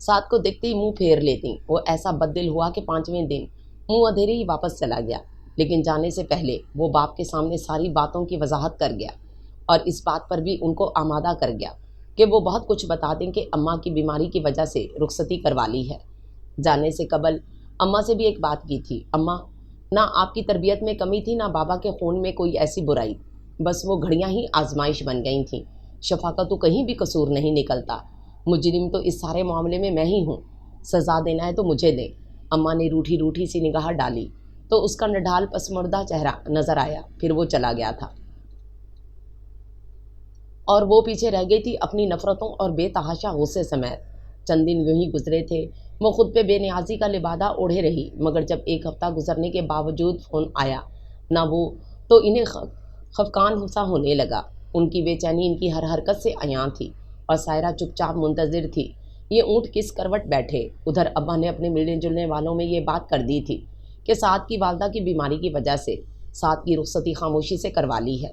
ساتھ کو دیکھتے ہی منہ پھیر لیتیں۔ وہ ایسا بددل ہوا کہ 5ویں دن منہ ادھیرے ہی واپس چلا گیا، لیکن جانے سے پہلے وہ باپ کے سامنے ساری باتوں کی وضاحت کر گیا اور اس بات پر بھی ان کو آمادہ کر گیا کہ وہ بہت کچھ بتا دیں کہ اماں کی بیماری کی وجہ سے رخصتی کروا لی ہے۔ جانے سے قبل اماں سے بھی ایک بات کی تھی، اماں نہ آپ کی تربیت میں کمی تھی، نہ بابا کے خون میں کوئی ایسی برائی، بس وہ گھڑیاں ہی آزمائش بن گئی تھیں۔ شفا کا تو کہیں بھی قصور نہیں نکلتا، مجرم تو اس سارے معاملے میں ہی ہوں، سزا دینا ہے تو مجھے دیں۔ اماں نے روٹھی روٹھی سی نگاہ ڈالی تو اس کا نڈھال پسمردہ چہرہ نظر آیا، پھر وہ چلا گیا تھا اور وہ پیچھے رہ گئی تھی اپنی نفرتوں اور بے تحاشا غصے سمیت۔ چند دن یوں ہی گزرے تھے، وہ خود پہ بے نیازی کا لبادہ اوڑھے رہی، مگر جب ایک ہفتہ گزرنے کے باوجود فون آیا نہ وہ تو انہیں خفقان سا ہونے لگا۔ ان کی بے چینی ان کی ہر حرکت سے عیاں تھی اور سائرہ چپ چاپ منتظر تھی یہ اونٹ کس کروٹ بیٹھے۔ ادھر ابا نے اپنے ملنے جلنے والوں میں یہ بات کر دی تھی کہ سعد کی والدہ کی بیماری کی وجہ سے سعد کی رخصتی خاموشی سے کروا لی ہے۔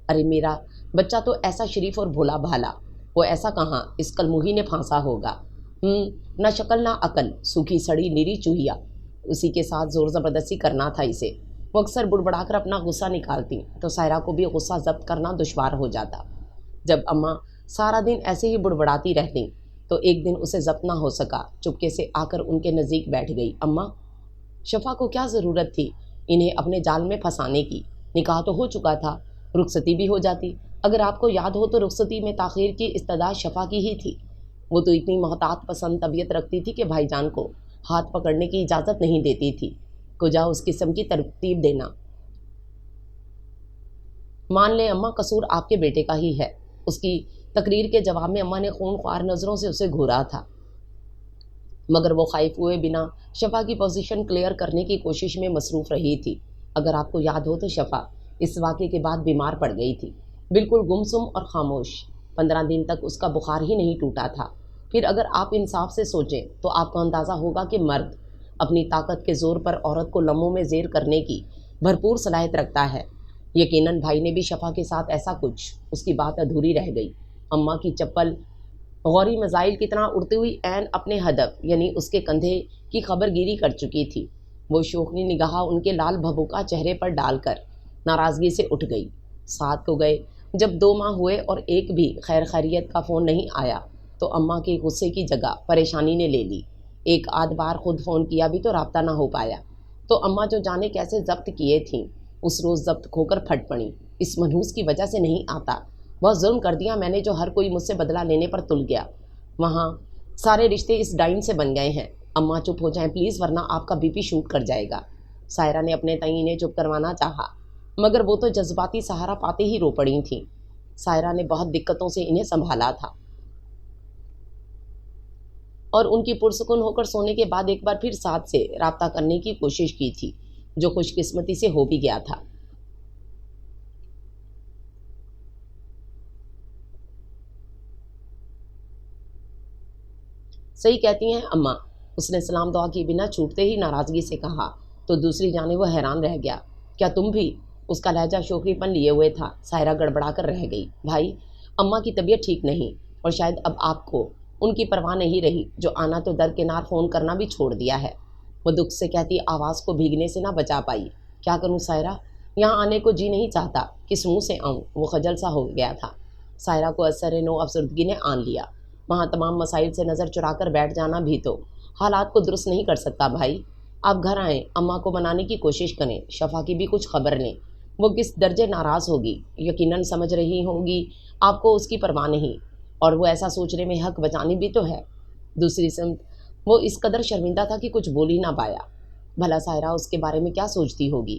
ارے میرا بچہ تو ایسا شریف اور بھولا بھالا، وہ ایسا کہاں اس کلموہی نے پھانسا ہوگا؟ نہ شکل نہ عقل، سوکھی سڑی نیری چوہیا، اسی کے ساتھ زور زبردستی کرنا تھا اسے۔ وہ اکثر بڑبڑا کر اپنا غصہ نکالتی تو سائرہ کو بھی غصہ ضبط کرنا دشوار ہو جاتا۔ جب اماں سارا دن ایسے ہی بڑبڑاتی رہتی تو ایک دن اسے ضبط نہ ہو سکا، چپکے سے آ کر ان کے نزدیک بیٹھ گئی۔ اماں، شفا کو کیا ضرورت تھی انہیں اپنے جال میں پھنسانے کی؟ نکاح تو ہو چکا تھا، رخصتی بھی ہو جاتی۔ اگر آپ کو یاد ہو تو رخصتی میں تاخیر کی استدعا شفا کی ہی تھی۔ وہ تو اتنی محتاط پسند طبیعت رکھتی تھی کہ بھائی جان کو ہاتھ پکڑنے کی اجازت نہیں دیتی تھی، کجا اس قسم کی ترتیب دینا۔ مان لیں اماں، قصور آپ کے بیٹے کا ہی ہے۔ اس کی تقریر کے جواب میں اماں نے خون خوار نظروں سے اسے گھورا تھا، مگر وہ خائف ہوئے بنا شفا کی پوزیشن کلیئر کرنے کی کوشش میں مصروف رہی تھی۔ اگر آپ کو یاد ہو تو شفا اس واقعے کے بعد بیمار پڑ گئی تھی، بالکل گمسم اور خاموش۔ 15 دن تک اس کا بخار ہی نہیں ٹوٹا تھا۔ پھر اگر آپ انصاف سے سوچیں تو آپ کو اندازہ ہوگا کہ مرد اپنی طاقت کے زور پر عورت کو لمحوں میں زیر کرنے کی بھرپور صلاحیت رکھتا ہے۔ یقیناً بھائی نے بھی شفا کے ساتھ ایسا کچھ۔ اس کی بات ادھوری رہ گئی۔ اماں کی چپل غوری میزائل کی طرح اڑتی ہوئی عین اپنے ہدف یعنی اس کے کندھے کی خبر گیری کر چکی تھی۔ وہ شوخی نگاہ ان کے لال بھبوکا چہرے پر ڈال کر ناراضگی سے اٹھ گئی۔ ساتھ کو گئے جب 2 ماہ ہوئے اور ایک بھی خیر خیریت کا فون نہیں آیا تو اماں کے غصے کی جگہ پریشانی نے لے لی۔ ایک آدھ بار خود فون کیا بھی تو رابطہ نہ ہو پایا تو اماں جو جانے کیسے ضبط کیے تھیں اس روز ضبط کھو کر پھٹ پڑیں۔ اس منحوس کی وجہ سے نہیں آتا، بہت ظلم کر دیا میں نے جو ہر کوئی مجھ سے بدلہ لینے پر تل گیا۔ وہاں سارے رشتے اس ڈائن سے بن گئے ہیں۔ اماں چپ ہو جائیں پلیز، ورنہ آپ کا بی پی شوٹ کر جائے گا۔ سائرہ نے اپنے تئیں انہیں چپ کروانا چاہا، مگر وہ تو جذباتی سہارا پاتے ہی رو پڑی تھیں۔ سائرہ نے بہت دقتوں سے انہیں سنبھالا تھا اور ان کی پرسکون ہو کر سونے کے بعد ایک بار پھر ساتھ سے رابطہ کرنے کی کوشش کی تھی، جو خوش قسمتی سے ہو بھی گیا تھا۔ صحیح کہتی ہیں اماں، اس نے سلام دعا کی بنا چھوٹتے ہی ناراضگی سے کہا تو دوسری جانب وہ حیران رہ گیا۔ کیا تم بھی؟ اس کا لہجہ شوخی پن لیے ہوئے تھا۔ سائرہ گڑبڑا کر رہ گئی۔ بھائی، اماں کی طبیعت ٹھیک نہیں اور شاید اب آپ کو ان کی پرواہ نہیں رہی، جو آنا تو درکنار فون کرنا بھی چھوڑ دیا ہے۔ وہ دکھ سے کہتی آواز کو بھیگنے سے نہ بچا پائی۔ کیا کروں سائرہ، یہاں آنے کو جی نہیں چاہتا، کس منہ سے آؤں؟ وہ خجل سا ہو گیا تھا۔ سائرہ کو اثر نو افسردگی نے آن لیا۔ وہاں تمام مسائل سے نظر چرا کر بیٹھ جانا بھی تو حالات کو درست نہیں کر سکتا۔ بھائی، آپ گھر آئیں، اماں کو منانے کی کوشش کریں، شفا کی بھی کچھ خبر لیں۔ وہ کس درجے ناراض ہوگی، یقیناً سمجھ رہی ہوگی آپ کو اس کی پرواہ نہیں، اور وہ ایسا سوچنے میں حق بچانی بھی تو ہے۔ دوسری سمت وہ اس قدر شرمندہ تھا کہ کچھ بول ہی نہ پایا۔ بھلا سائرہ اس کے بارے میں کیا سوچتی ہوگی؟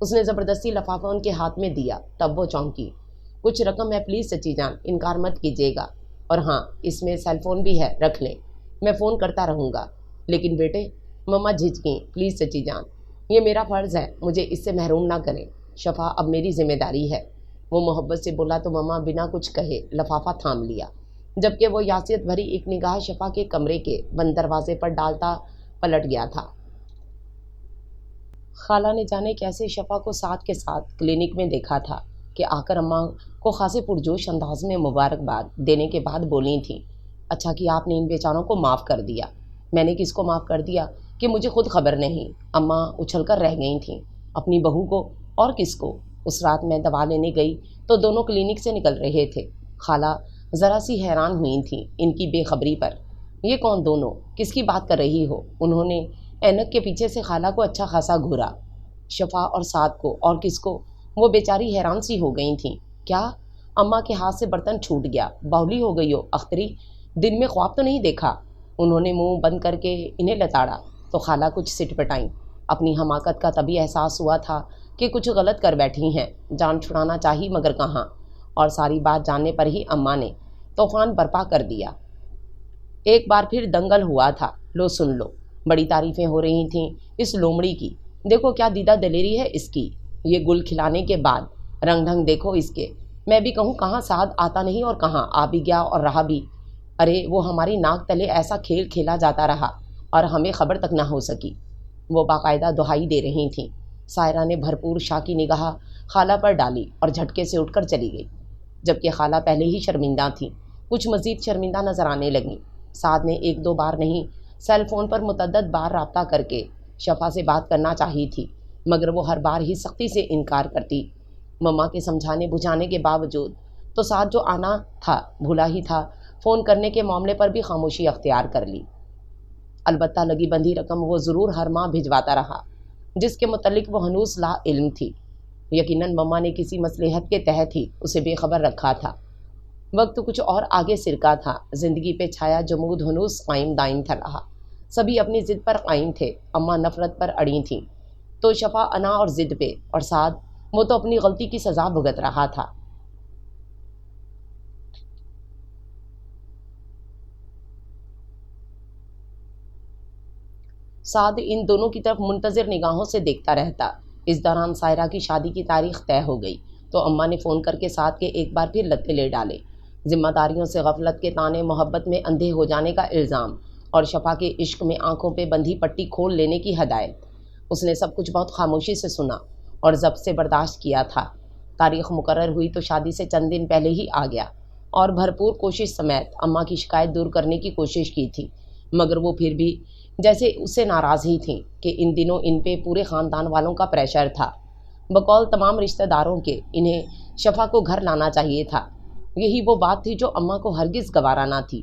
اس نے زبردستی لفافہ ان کے ہاتھ میں دیا، تب وہ چونکی۔ کچھ رقم ہے پلیز چچی جان، انکار مت کیجیے گا، اور ہاں اس میں سیل فون بھی ہے، رکھ لیں، میں فون کرتا رہوں گا۔ لیکن بیٹے، مما جھجکیں، پلیز چچی جان، یہ میرا فرض ہے، مجھے اس سے محروم نہ کریں، شفا اب میری ذمہ داری ہے۔ وہ محبت سے بولا تو مما بنا کچھ کہے لفافہ تھام لیا، جبکہ وہ یاسیت بھری ایک نگاہ شفا کے کمرے کے بند دروازے پر ڈالتا پلٹ گیا تھا۔ خالہ نے جانے کیسے شفا کو ساتھ کے ساتھ کلینک میں دیکھا تھا کہ آ کر اماں کو خاصے پرجوش انداز میں مبارکباد دینے کے بعد بولی تھیں، اچھا کہ آپ نے ان بیچاروں کو معاف کر دیا۔ میں نے کس کو معاف کر دیا کہ مجھے خود خبر نہیں، اماں اچھل کر رہ گئی تھیں، اپنی بہو کو اور کس کو۔ اس رات میں دوا لینے گئی تو دونوں کلینک سے نکل رہے تھے۔ خالہ ذرا سی حیران ہوئی تھیں ان کی بے خبری پر۔ یہ کون دونوں، کس کی بات کر رہی ہو؟ انہوں نے اینک کے پیچھے سے خالہ کو اچھا خاصا گھورا، شفا اور سعد کو اور کس کو؟ وہ بیچاری حیران سی ہو گئی تھیں۔ کیا؟ اماں کے ہاتھ سے برتن چھوٹ گیا، باولی ہو گئی ہو اختری، دن میں خواب تو نہیں دیکھا؟ انہوں نے منہ بند کر کے انہیں لتاڑا تو خالہ کچھ سٹ پٹائیں۔ اپنی حماقت کا تبھی احساس ہوا تھا کہ کچھ غلط کر بیٹھی ہیں، جان چھڑانا چاہی مگر کہاں، اور ساری بات جاننے پر ہی اماں نے طوفان برپا کر دیا۔ ایک بار پھر دنگل ہوا تھا، لو سن لو، بڑی تعریفیں ہو رہی تھیں اس لومڑی کی، دیکھو کیا دیدہ دلیری ہے اس کی، یہ گل کھلانے کے بعد رنگ ڈھنگ دیکھو اس کے۔ میں بھی کہوں کہاں سعد آتا نہیں اور کہاں آ بھی گیا اور رہا بھی، ارے وہ ہماری ناک تلے ایسا کھیل کھیلا جاتا رہا اور ہمیں خبر تک نہ ہو سکی۔ وہ باقاعدہ دہائی دے رہی تھیں۔ سائرہ نے بھرپور شاہ کی نگاہ خالہ پر ڈالی اور جھٹکے سے اٹھ کر چلی گئی، جبکہ خالہ پہلے ہی شرمندہ تھیں، کچھ مزید شرمندہ نظر آنے لگیں۔ سعد نے ایک دو بار نہیں، سیل فون پر متعدد بار رابطہ کر کے شفا سے بات کرنا چاہی تھی، مگر وہ ہر بار ہی سختی سے انکار کرتی۔ مما کے سمجھانے بجھانے کے باوجود تو سعد جو آنا تھا بھولا ہی تھا، فون کرنے کے معاملے پر بھی خاموشی اختیار کر لی۔ البتہ لگی بندھی رقم وہ ضرور ہر ماہ بھجواتا رہا، جس کے متعلق وہ ہنوز لا علم تھی۔ یقیناً مما نے کسی مصلحت کے تحت ہی اسے بے خبر رکھا تھا۔ وقت کچھ اور آگے سرکا تھا، زندگی پہ چھایا جمود ہنوز قائم دائم تھا رہا، سبھی اپنی ضد پر قائم تھے۔ اماں نفرت پر اڑی تھیں تو شفا انا اور ضد پہ، اور سعد وہ تو اپنی غلطی کی سزا بھگت رہا تھا۔ سعد ان دونوں کی طرف منتظر نگاہوں سے دیکھتا رہتا۔ اس دوران سائرہ کی شادی کی تاریخ طے ہو گئی تو اماں نے فون کر کے سعد کے ایک بار پھر لتے لے ڈالے، ذمہ داریوں سے غفلت کے تانے، محبت میں اندھے ہو جانے کا الزام، اور شفا کے عشق میں آنکھوں پہ بندھی پٹی کھول لینے کی ہدایت۔ اس نے سب کچھ بہت خاموشی سے سنا اور ضبط سے برداشت کیا تھا۔ تاریخ مقرر ہوئی تو شادی سے چند دن پہلے ہی آ گیا، اور بھرپور کوشش سمیت اماں کی شکایت دور کرنے کی کوشش کی تھی، مگر وہ پھر بھی جیسے اس سے ناراض ہی تھیں کہ ان دنوں ان پہ پورے خاندان والوں کا پریشر تھا۔ بقول تمام رشتہ داروں کے انہیں شفا کو گھر لانا چاہیے تھا۔ یہی وہ بات تھی جو اماں کو ہرگز گوارا نہ تھی۔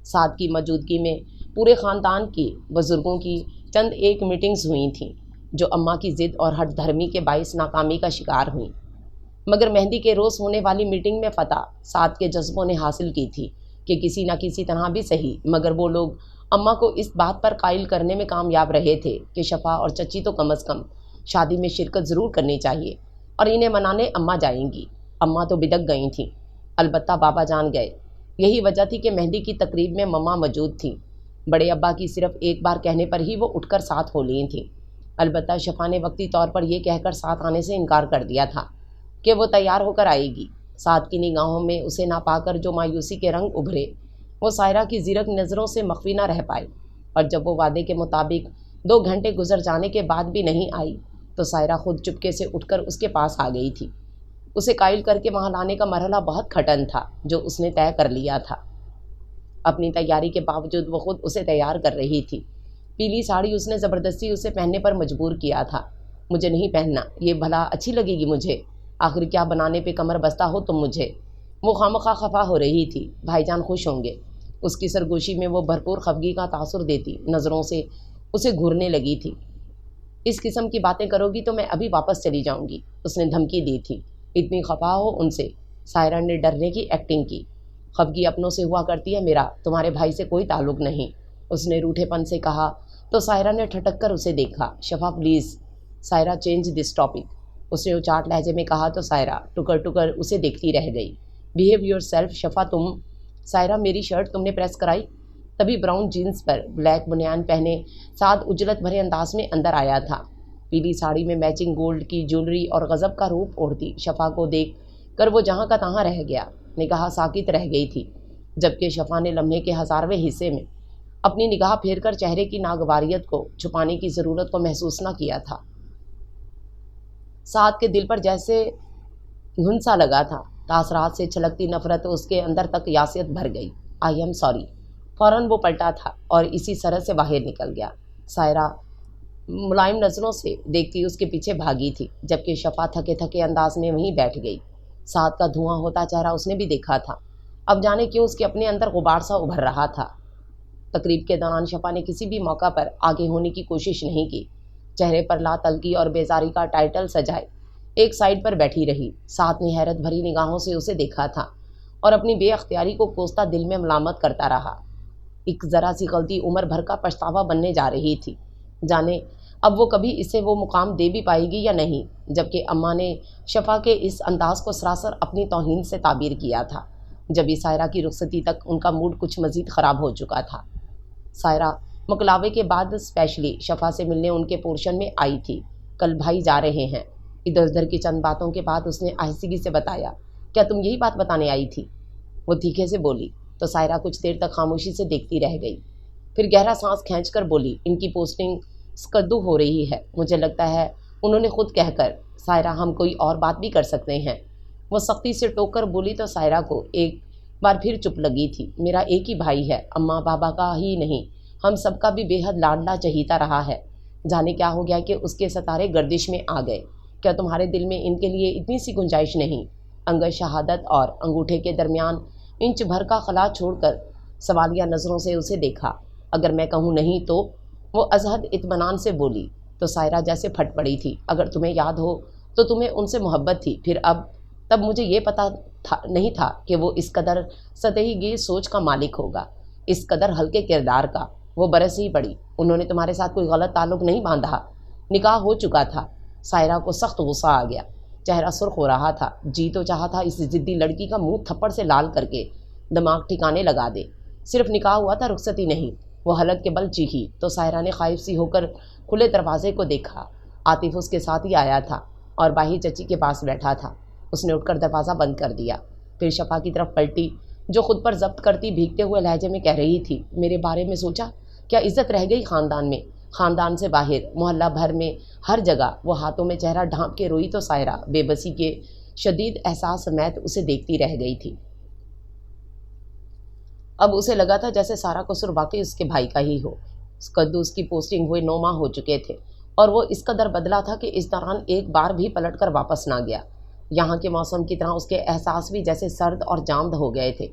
سعد کی موجودگی میں پورے خاندان کی بزرگوں کی چند ایک میٹنگز ہوئی تھیں جو اماں کی ضد اور ہٹ دھرمی کے باعث ناکامی کا شکار ہوئیں، مگر مہندی کے روز ہونے والی میٹنگ میں فتح سعد کے جذبوں نے حاصل کی تھی کہ کسی نہ کسی طرح بھی صحیح، مگر وہ لوگ اماں کو اس بات پر قائل کرنے میں کامیاب رہے تھے کہ شفا اور چچی تو کم از کم شادی میں شرکت ضرور کرنی چاہیے، اور انہیں منانے اماں جائیں گی۔ اماں تو بدک گئی تھیں، البتہ بابا جان گئے۔ یہی وجہ تھی کہ مہندی کی تقریب میں مما موجود تھیں۔ بڑے ابا کی صرف ایک بار کہنے پر ہی وہ اٹھ کر ساتھ ہو لی تھیں۔ البتہ شفا نے وقتی طور پر یہ کہہ کر ساتھ آنے سے انکار کر دیا تھا کہ وہ تیار ہو کر آئے گی۔ سعد کی نگاہوں میں اسے نہ پا کر جو مایوسی کے رنگ ابھرے وہ سائرہ کی زیرک نظروں سے مخفی نہ رہ پائے، اور جب وہ وعدے کے مطابق 2 گھنٹے گزر جانے کے بعد بھی نہیں آئی تو سائرہ خود چپکے سے اٹھ کر اس کے پاس آ گئی تھی۔ اسے قائل کر کے وہاں لانے کا مرحلہ بہت کھٹن تھا جو اس نے طے کر لیا تھا۔ اپنی تیاری کے باوجود وہ خود اسے تیار کر رہی تھی۔ پیلی ساڑی اس نے زبردستی اسے پہننے پر مجبور کیا تھا۔ مجھے نہیں پہننا، یہ بھلا اچھی لگے گی مجھے، آخر کیا بنانے پہ کمر بستہ ہو تم مجھے۔ وہ خامخواہ خفا ہو رہی تھی، بھائی جان خوش ہوں گے۔ اس کی سرگوشی میں وہ بھرپور خفگی کا تاثر دیتی نظروں سے اسے گھورنے لگی تھی۔ اس قسم کی باتیں کرو گی تو میں ابھی واپس چلی جاؤں گی، اس نے دھمکی دی تھی۔ اتنی خفا ہو ان سے؟ سائرہ نے ڈرنے کی ایکٹنگ کی۔ خفگی اپنوں سے ہوا کرتی ہے میرا، تمہارے بھائی سے کوئی تعلق نہیں، اس نے روٹھے پن سے کہا تو سائرہ نے ٹھٹک کر اسے دیکھا۔ Shifa please, Saira change this topic, اس نے اچاٹ لہجے میں کہا تو سائرہ ٹکر ٹکر اسے دیکھتی رہ گئی۔ بیہیو یور سیلف شفا، تم۔ سائرہ میری شرٹ تم نے پریس کرائی؟ تبھی براؤن جینس پر بلیک بنیان پہنے سعد اجلت بھرے انداز میں اندر آیا تھا۔ پیلی ساڑی میں میچنگ گولڈ کی جولری اور غضب کا روپ اوڑھتی شفا کو دیکھ کر وہ جہاں کا تہاں رہ گیا، نگاہ ساکت رہ گئی تھی، جبکہ شفا نے لمحے کے ہزارویں حصے میں اپنی نگاہ پھیر کر چہرے کی ناگواریت کو چھپانے کی ضرورت کو محسوس نہ کیا تھا۔ سعد کے دل پر جیسے گھنسا لگا تھا، تاثرات سے چھلکتی نفرت اس کے اندر تک یاسیت بھر گئی۔ I am sorry. فوراً وہ پلٹا تھا اور اسی سرحد سے باہر نکل گیا۔ سائرہ ملائم نظروں سے دیکھتی اس کے پیچھے بھاگی تھی، جبکہ شفا تھکے تھکے انداز میں وہیں بیٹھ گئی۔ سعد کا دھواں ہوتا چہرہ اس نے بھی دیکھا تھا، اب جانے کیوں اس کے اپنے اندر غبار سا ابھر رہا تھا۔ تقریب کے دوران شفا نے کسی بھی موقع پر آگے ہونے کی کوشش نہیں کی، چہرے پر لا تلقی اور بیزاری کا ٹائٹل سجائے ایک سائڈ پر بیٹھی رہی۔ سعد نے حیرت بھری نگاہوں سے اسے دیکھا تھا اور اپنی بے اختیاری کو کوستا دل میں ملامت کرتا رہا۔ ایک ذرا سی غلطی عمر بھر کا پچھتاوا بننے جا رہی تھی، جانے اب وہ کبھی اسے وہ مقام دے بھی پائے گی یا نہیں، جبکہ اماں نے شفا کے اس انداز کو سراسر اپنی توہین سے تعبیر کیا تھا۔ جبھی سائرہ کی رخصتی تک ان کا موڈ کچھ مزید خراب ہو چکا تھا۔ سائرہ مکلاوے کے بعد اسپیشلی شفا سے ملنے ان کے پورشن میں آئی تھی۔ کل بھائی جا رہے ہیں۔ ادھر ادھر کی چند باتوں کے بعد اس نے آہستگی سے بتایا، کیا تم یہی بات بتانے آئی تھی؟ وہ تیکھے سے بولی تو سائرہ کچھ دیر تک خاموشی سے دیکھتی رہ گئی، پھر گہرا سانس کھینچ کر بولی، ان کی پوسٹنگ سکدو ہو رہی ہے، مجھے لگتا ہے انہوں نے خود کہہ کر۔ سائرہ ہم کوئی اور بات بھی کر سکتے ہیں، وہ سختی سے ٹوک کر بولی تو سائرہ کو ایک بار پھر چپ لگی تھی۔ میرا ایک ہی بھائی ہے، اماں بابا کا ہی نہیں، ہم سب کا بھی بے حد لاڈلا چہیتا رہا ہے، جانے کیا ہو گیا کہ اس کے ستارے گردش میں آ گئے۔ کیا تمہارے دل میں ان کے لیے اتنی سی گنجائش نہیں؟ انگشت شہادت اور انگوٹھے کے درمیان انچ بھر کا خلا چھوڑ کر سوالیہ نظروں سے اسے دیکھا۔ اگر میں کہوں نہیں تو؟ وہ ازحد اطمینان سے بولی تو سائرہ جیسے پھٹ پڑی تھی۔ اگر تمہیں یاد ہو تو تمہیں ان سے محبت تھی، پھر تب مجھے یہ پتہ نہیں تھا کہ وہ اس قدر سطحی گیر سوچ کا مالک ہوگا، اس قدر ہلکے کردار کا۔ وہ برس ہی پڑی، انہوں نے تمہارے ساتھ کوئی غلط تعلق نہیں باندھا، نکاح ہو چکا تھا۔ سائرہ کو سخت غصہ آ گیا، چہرہ سرخ ہو رہا تھا، جی تو چاہا تھا اس ضدی لڑکی کا منہ تھپڑ سے لال کر کے دماغ ٹھکانے لگا دے۔ صرف نکاح ہوا تھا، رخصتی نہیں۔ وہ حلق کے بل چیخی تو سائرہ نے خائف سی ہو کر کھلے دروازے کو دیکھا۔ عاطف اس کے ساتھ ہی آیا تھا اور باہی چچی کے پاس بیٹھا تھا۔ اس نے اٹھ کر دروازہ بند کر دیا، پھر شفا کی طرف پلٹی جو خود پر ضبط کرتی بھیگتے ہوئے لہجے میں کہہ رہی تھی، میرے بارے میں سوچا؟ کیا عزت رہ گئی خاندان میں؟ خاندان سے باہر محلہ بھر میں ہر جگہ وہ ہاتھوں میں چہرہ ڈھانپ کے روئی تو سائرہ بے بسی کے شدید احساس سمیت اسے دیکھتی رہ گئی تھی۔ اب اسے لگا تھا جیسے سارا قصور واقعی اس کے بھائی کا ہی ہو۔ قدوس کی پوسٹنگ ہوئے 9 ماہ ہو چکے تھے اور وہ اس قدر بدلا تھا کہ اس دوران ایک بار بھی پلٹ کر واپس نہ گیا۔ یہاں کے موسم کی طرح اس کے احساس بھی جیسے سرد اور جامد ہو گئے تھے۔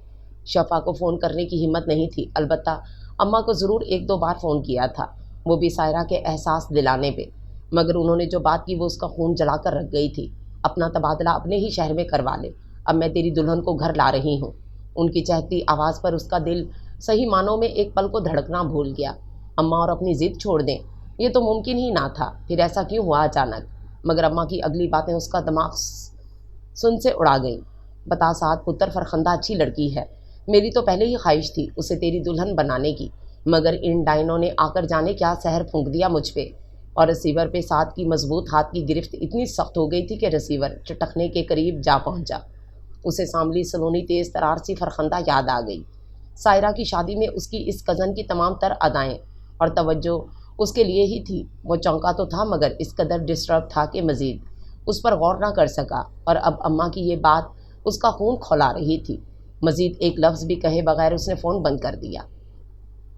شفا کو فون کرنے کی ہمت نہیں تھی، البتہ اماں کو ضرور 1-2 بار فون کیا تھا، وہ بھی سائرہ کے احساس دلانے پہ، مگر انہوں نے جو بات کی وہ اس کا خون جلا کر رکھ گئی تھی۔ اپنا تبادلہ اپنے ہی شہر میں کروا لے، اب میں تیری دلہن کو گھر لا رہی ہوں۔ ان کی چہتی آواز پر اس کا دل صحیح معنوں میں ایک پل کو دھڑکنا بھول گیا۔ اماں اور اپنی ضد چھوڑ دیں، یہ تو ممکن ہی نہ تھا، پھر ایسا کیوں ہوا اچانک؟ مگر اماں کی اگلی باتیں اس کا دماغ سن سے اڑا گئیں۔ بتا سعد پتر، فرخندہ اچھی لڑکی ہے، میری تو پہلے ہی خواہش تھی اسے تیری دلہن بنانے کی، مگر ان ڈائنوں نے آ کر جانے کیا زہر پھونک دیا مجھ پہ۔ اور ریسیور پہ سعد کی مضبوط ہاتھ کی گرفت اتنی سخت ہو گئی تھی کہ ریسیور چٹکنے کے قریب جا پہنچا۔ اسے سانبلی سلونی تیز ترار سی فرخندہ یاد آ گئی۔ سائرہ کی شادی میں اس کی اس کزن کی تمام تر ادائیں اور توجہ اس کے لیے ہی تھی۔ وہ چونکا تو تھا مگر اس قدر ڈسٹرب تھا کہ مزید اس پر غور نہ کر سکا، اور اب اماں کی یہ بات اس کا خون کھولا رہی تھی۔ مزید ایک لفظ بھی کہے بغیر اس نے فون بند کر دیا۔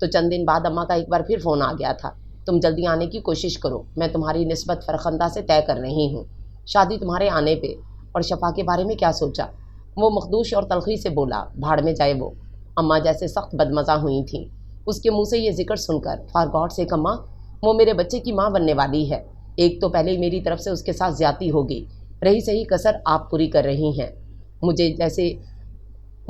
تو چند دن بعد اماں کا ایک بار پھر فون آ گیا تھا، تم جلدی آنے کی کوشش کرو، میں تمہاری نسبت فرخندہ سے طے کر رہی ہوں، شادی تمہارے آنے پہ۔ اور شفا کے بارے میں کیا سوچا؟ وہ مخدوش اور تلخی سے بولا، بھاڑ میں جائے وہ۔ اماں جیسے سخت بدمزہ ہوئی تھیں اس کے منہ سے یہ ذکر سن کر۔ فار گاڈ سیک اماں، وہ میرے بچے کی ماں بننے والی ہے، ایک تو پہلے ہی میری طرف سے اس کے ساتھ زیادتی ہو گئی، رہی صحیح کسر آپ پوری کر رہی ہیں۔ وہ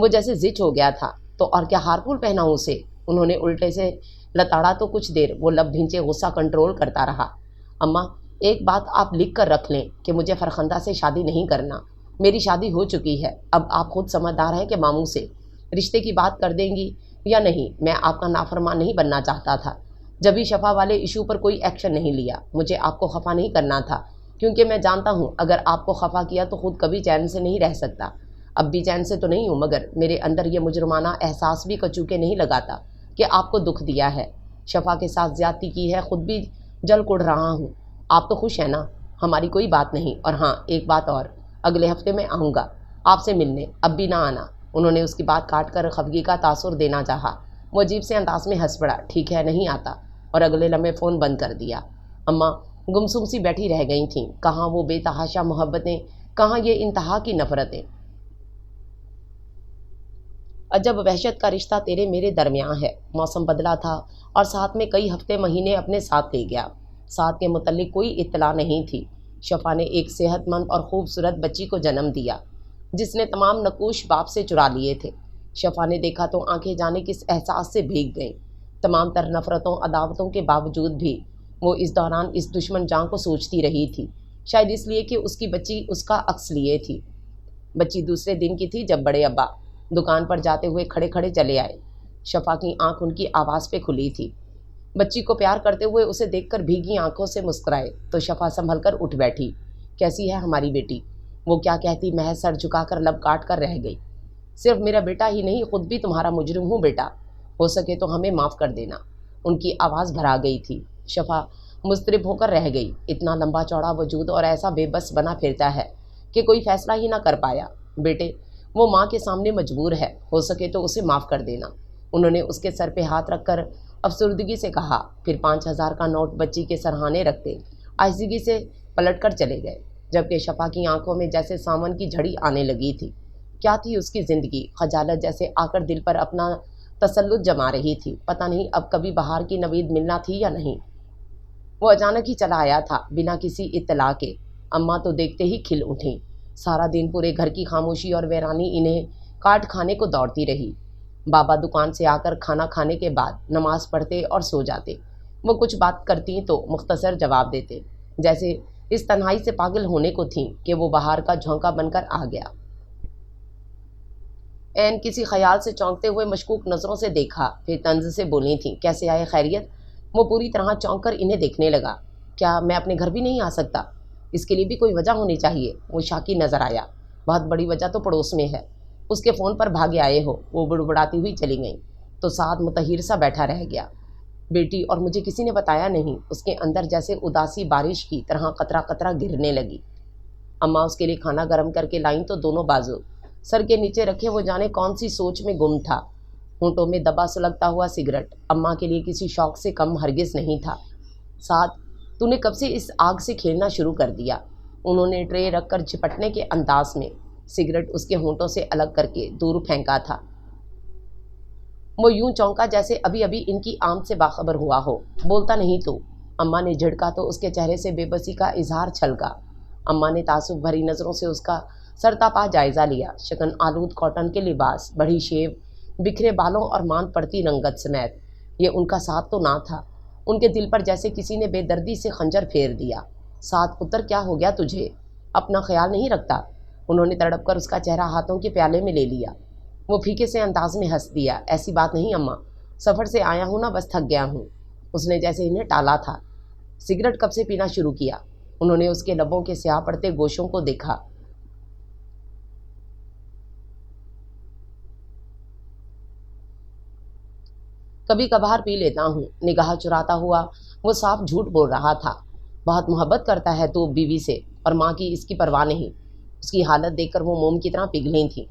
جیسے زچ ہو گیا تھا، تو اور کیا ہار پھول پہناؤں اسے؟ انہوں نے الٹے سے لتاڑا تو کچھ دیر وہ لب بھینچے غصہ کنٹرول کرتا رہا۔ اماں ایک بات آپ لکھ کر رکھ لیں کہ مجھے فرخندہ سے شادی نہیں کرنا، میری شادی ہو چکی ہے، اب آپ خود سمجھدار ہیں کہ ماموں سے رشتے کی بات کر دیں گی یا نہیں۔ میں آپ کا نافرمان نہیں بننا چاہتا تھا، جبھی شفا والے ایشو پر کوئی ایکشن نہیں لیا۔ مجھے آپ کو خفا نہیں کرنا تھا، کیونکہ میں جانتا ہوں اگر آپ کو خفا کیا تو خود کبھی چین سے نہیں رہ سکتا۔ اب بھی چین سے تو نہیں ہوں، مگر میرے اندر یہ مجرمانہ احساس بھی کچوکے نہیں لگاتا کہ آپ کو دکھ دیا ہے، شفا کے ساتھ زیادتی کی ہے، خود بھی جل کڑ رہا ہوں۔ آپ تو خوش ہیں نا؟ ہماری کوئی بات نہیں۔ اور ہاں ایک بات اور، اگلے ہفتے میں آؤں گا آپ سے ملنے، اب بھی نہ آنا۔ انہوں نے اس کی بات کاٹ کر خفگی کا تاثر دینا چاہا۔ وہ عجیب سے انداز میں ہنس پڑا، ٹھیک ہے نہیں آتا، اور اگلے لمحے فون بند کر دیا۔ اماں گمسم سی بیٹھی رہ گئی تھیں، کہاں وہ بے تحاشا محبتیں، کہاں یہ انتہا کی نفرتیں۔ عجب وحشت کا رشتہ تیرے میرے درمیان ہے۔ موسم بدلا تھا اور ساتھ میں کئی ہفتے مہینے اپنے ساتھ لے گیا۔ ساتھ کے متعلق کوئی اطلاع نہیں تھی۔ شفا نے ایک صحت مند اور خوبصورت بچی کو جنم دیا، جس نے تمام نقوش باپ سے چرا لیے تھے۔ شفا نے دیکھا تو آنکھیں جانے کس احساس سے بھیگ گئیں۔ تمام تر نفرتوں عداوتوں کے باوجود بھی وہ اس دوران اس دشمن جان کو سوچتی رہی تھی، شاید اس لیے کہ اس کی بچی اس کا عکس لیے تھی۔ بچی دوسرے دن کی تھی جب بڑے ابا دکان پر جاتے ہوئے کھڑے کھڑے چلے آئے۔ شفا کی آنکھ ان کی آواز پہ کھلی تھی۔ بچی کو پیار کرتے ہوئے اسے دیکھ کر بھیگی آنکھوں سے مسکرائے تو شفا سنبھل کر اٹھ بیٹھی۔ کیسی ہے ہماری بیٹی؟ وہ کیا کہتی، محض سر جھکا کر لب کاٹ کر رہ گئی۔ صرف میرا بیٹا ہی نہیں، خود بھی تمہارا مجرم ہوں بیٹا، ہو سکے تو ہمیں معاف کر دینا۔ ان کی آواز بھرا گئی تھی۔ شفا مضطرب ہو کر رہ گئی۔ اتنا لمبا چوڑا وجود اور ایسا بے بس بنا پھرتا ہے کہ کوئی فیصلہ ہی نہ کر پایا۔ بیٹے، وہ ماں کے سامنے مجبور ہے، ہو سکے تو اسے معاف کر دینا۔ انہوں نے اس کے سر پہ ہاتھ رکھ کر افسردگی سے کہا، پھر 5,000 کا نوٹ بچی کے سرہانے رکھتے آہستگی سے پلٹ کر چلے گئے، جبکہ شفا کی آنکھوں میں جیسے ساون کی جھڑی آنے لگی تھی۔ کیا تھی اس کی زندگی؟ خجالت جیسے آ کر دل پر اپنا تسلط جما رہی تھی۔ پتہ نہیں اب کبھی بہار کی نوید ملنا تھی یا نہیں۔ وہ اچانک ہی چلا آیا تھا، بنا کسی اطلاع کے۔ اماں تو دیکھتے ہی کھل اٹھیں۔ سارا دن پورے گھر کی خاموشی اور ویرانی انہیں کاٹ کھانے کو دوڑتی رہی۔ بابا دکان سے آ کر کھانا کھانے کے بعد نماز پڑھتے اور سو جاتے۔ وہ کچھ بات کرتی تو مختصر جواب دیتے، جیسے اس تنہائی سے پاگل ہونے کو تھیں کہ وہ بہار کا جھونکا بن کر آ گیا۔ عین کسی خیال سے چونکتے ہوئے مشکوک نظروں سے دیکھا، پھر طنز سے بولی تھیں، کیسے آئے خیریت؟ وہ پوری طرح چونک کر انہیں دیکھنے لگا۔ کیا میں اپنے گھر بھی نہیں آ سکتا؟ اس کے لیے بھی کوئی وجہ ہونی چاہیے۔ وہ شاکی نظر آیا۔ بہت بڑی وجہ تو پڑوس میں ہے، اس کے فون پر بھاگے آئے ہو۔ وہ بڑبڑاتی ہوئی چلی گئیں تو سعد متحیر سا بیٹھا رہ گیا۔ بیٹی، اور مجھے کسی نے بتایا نہیں۔ اس کے اندر جیسے اداسی بارش کی طرح قطرہ قطرہ گرنے لگی۔ اماں اس کے لیے کھانا گرم کر کے لائیں تو دونوں بازو سر کے نیچے رکھے وہ جانے کون سی سوچ میں گم تھا۔ ہونٹوں میں دبا سلگتا ہوا سگریٹ اماں کے لیے کسی شوق سے کم ہرگز نہیں تھا۔ سعد، تو نے کب سے اس آگ سے کھیلنا شروع کر دیا؟ انہوں نے ٹرے رکھ کر جھپٹنے کے انداز میں سگریٹ اس کے ہونٹوں سے الگ کر کے دور پھینکا تھا۔ وہ یوں چونکا جیسے ابھی ابھی ان کی آمد سے باخبر ہوا ہو۔ بولتا نہیں تو؟ اماں نے جھڑکا تو اس کے چہرے سے بے بسی کا اظہار چھلکا۔ اماں نے تعصب بھری نظروں سے اس کا سرتاپا جائزہ لیا۔ شکن آلود کاٹن کے لباس، بڑی شیو، بکھرے بالوں اور مان پڑتی رنگت سمیت یہ ان کا ساتھ تو نہ تھا۔ ان کے دل پر جیسے کسی نے بے دردی سے خنجر پھیر دیا۔ سعد پتر، کیا ہو گیا تجھے؟ اپنا خیال نہیں رکھتا؟ انہوں نے تڑپ کر اس کا چہرہ ہاتھوں کے پیالے میں لے لیا۔ وہ پھیکے سے انداز میں ہنس دیا، ایسی بات نہیں اماں، سفر سے آیا ہوں نا، بس تھک گیا ہوں۔ اس نے جیسے انہیں ٹالا تھا۔ سگریٹ کب سے پینا شروع کیا؟ انہوں نے اس کے لبوں کے سیاہ پڑتے گوشوں کو دیکھا۔ کبھی کبھار پی لیتا ہوں، نگاہ چراتا ہوا وہ صاف جھوٹ بول رہا تھا۔ بہت محبت کرتا ہے تو بیوی سے، اور ماں کی اس کی پرواہ نہیں۔ اس کی حالت دیکھ کر وہ موم کی طرح پگھلی تھیں،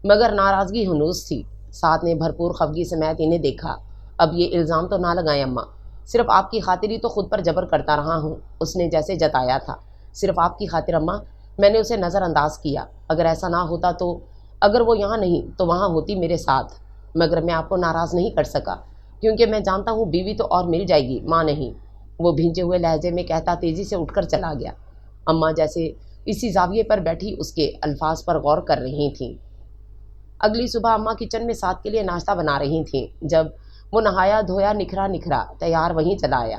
مگر ناراضگی ہنوز تھی۔ ساتھ نے بھرپور خفگی سمیت انہیں دیکھا۔ اب یہ الزام تو نہ لگائیں اماں، صرف آپ کی خاطر ہی تو خود پر جبر کرتا رہا ہوں۔ اس نے جیسے جتایا تھا، صرف آپ کی خاطر اماں، میں نے اسے نظر انداز کیا۔ اگر ایسا نہ ہوتا تو، اگر وہ یہاں نہیں تو وہاں ہوتی میرے ساتھ، مگر میں آپ کو ناراض نہیں کر سکا، کیونکہ میں جانتا ہوں بیوی تو اور مل جائے گی، ماں نہیں۔ وہ بھینچے ہوئے لہجے میں کہتا تیزی سے اٹھ کر چلا گیا۔ اماں جیسے اسی زاویے پر بیٹھی اس کے الفاظ پر غور کر رہی تھیں۔ اگلی صبح اماں کچن میں سعد کے لیے ناشتہ بنا رہی تھیں، جب وہ نہایا دھویا نکھرا تیار وہیں چلا آیا۔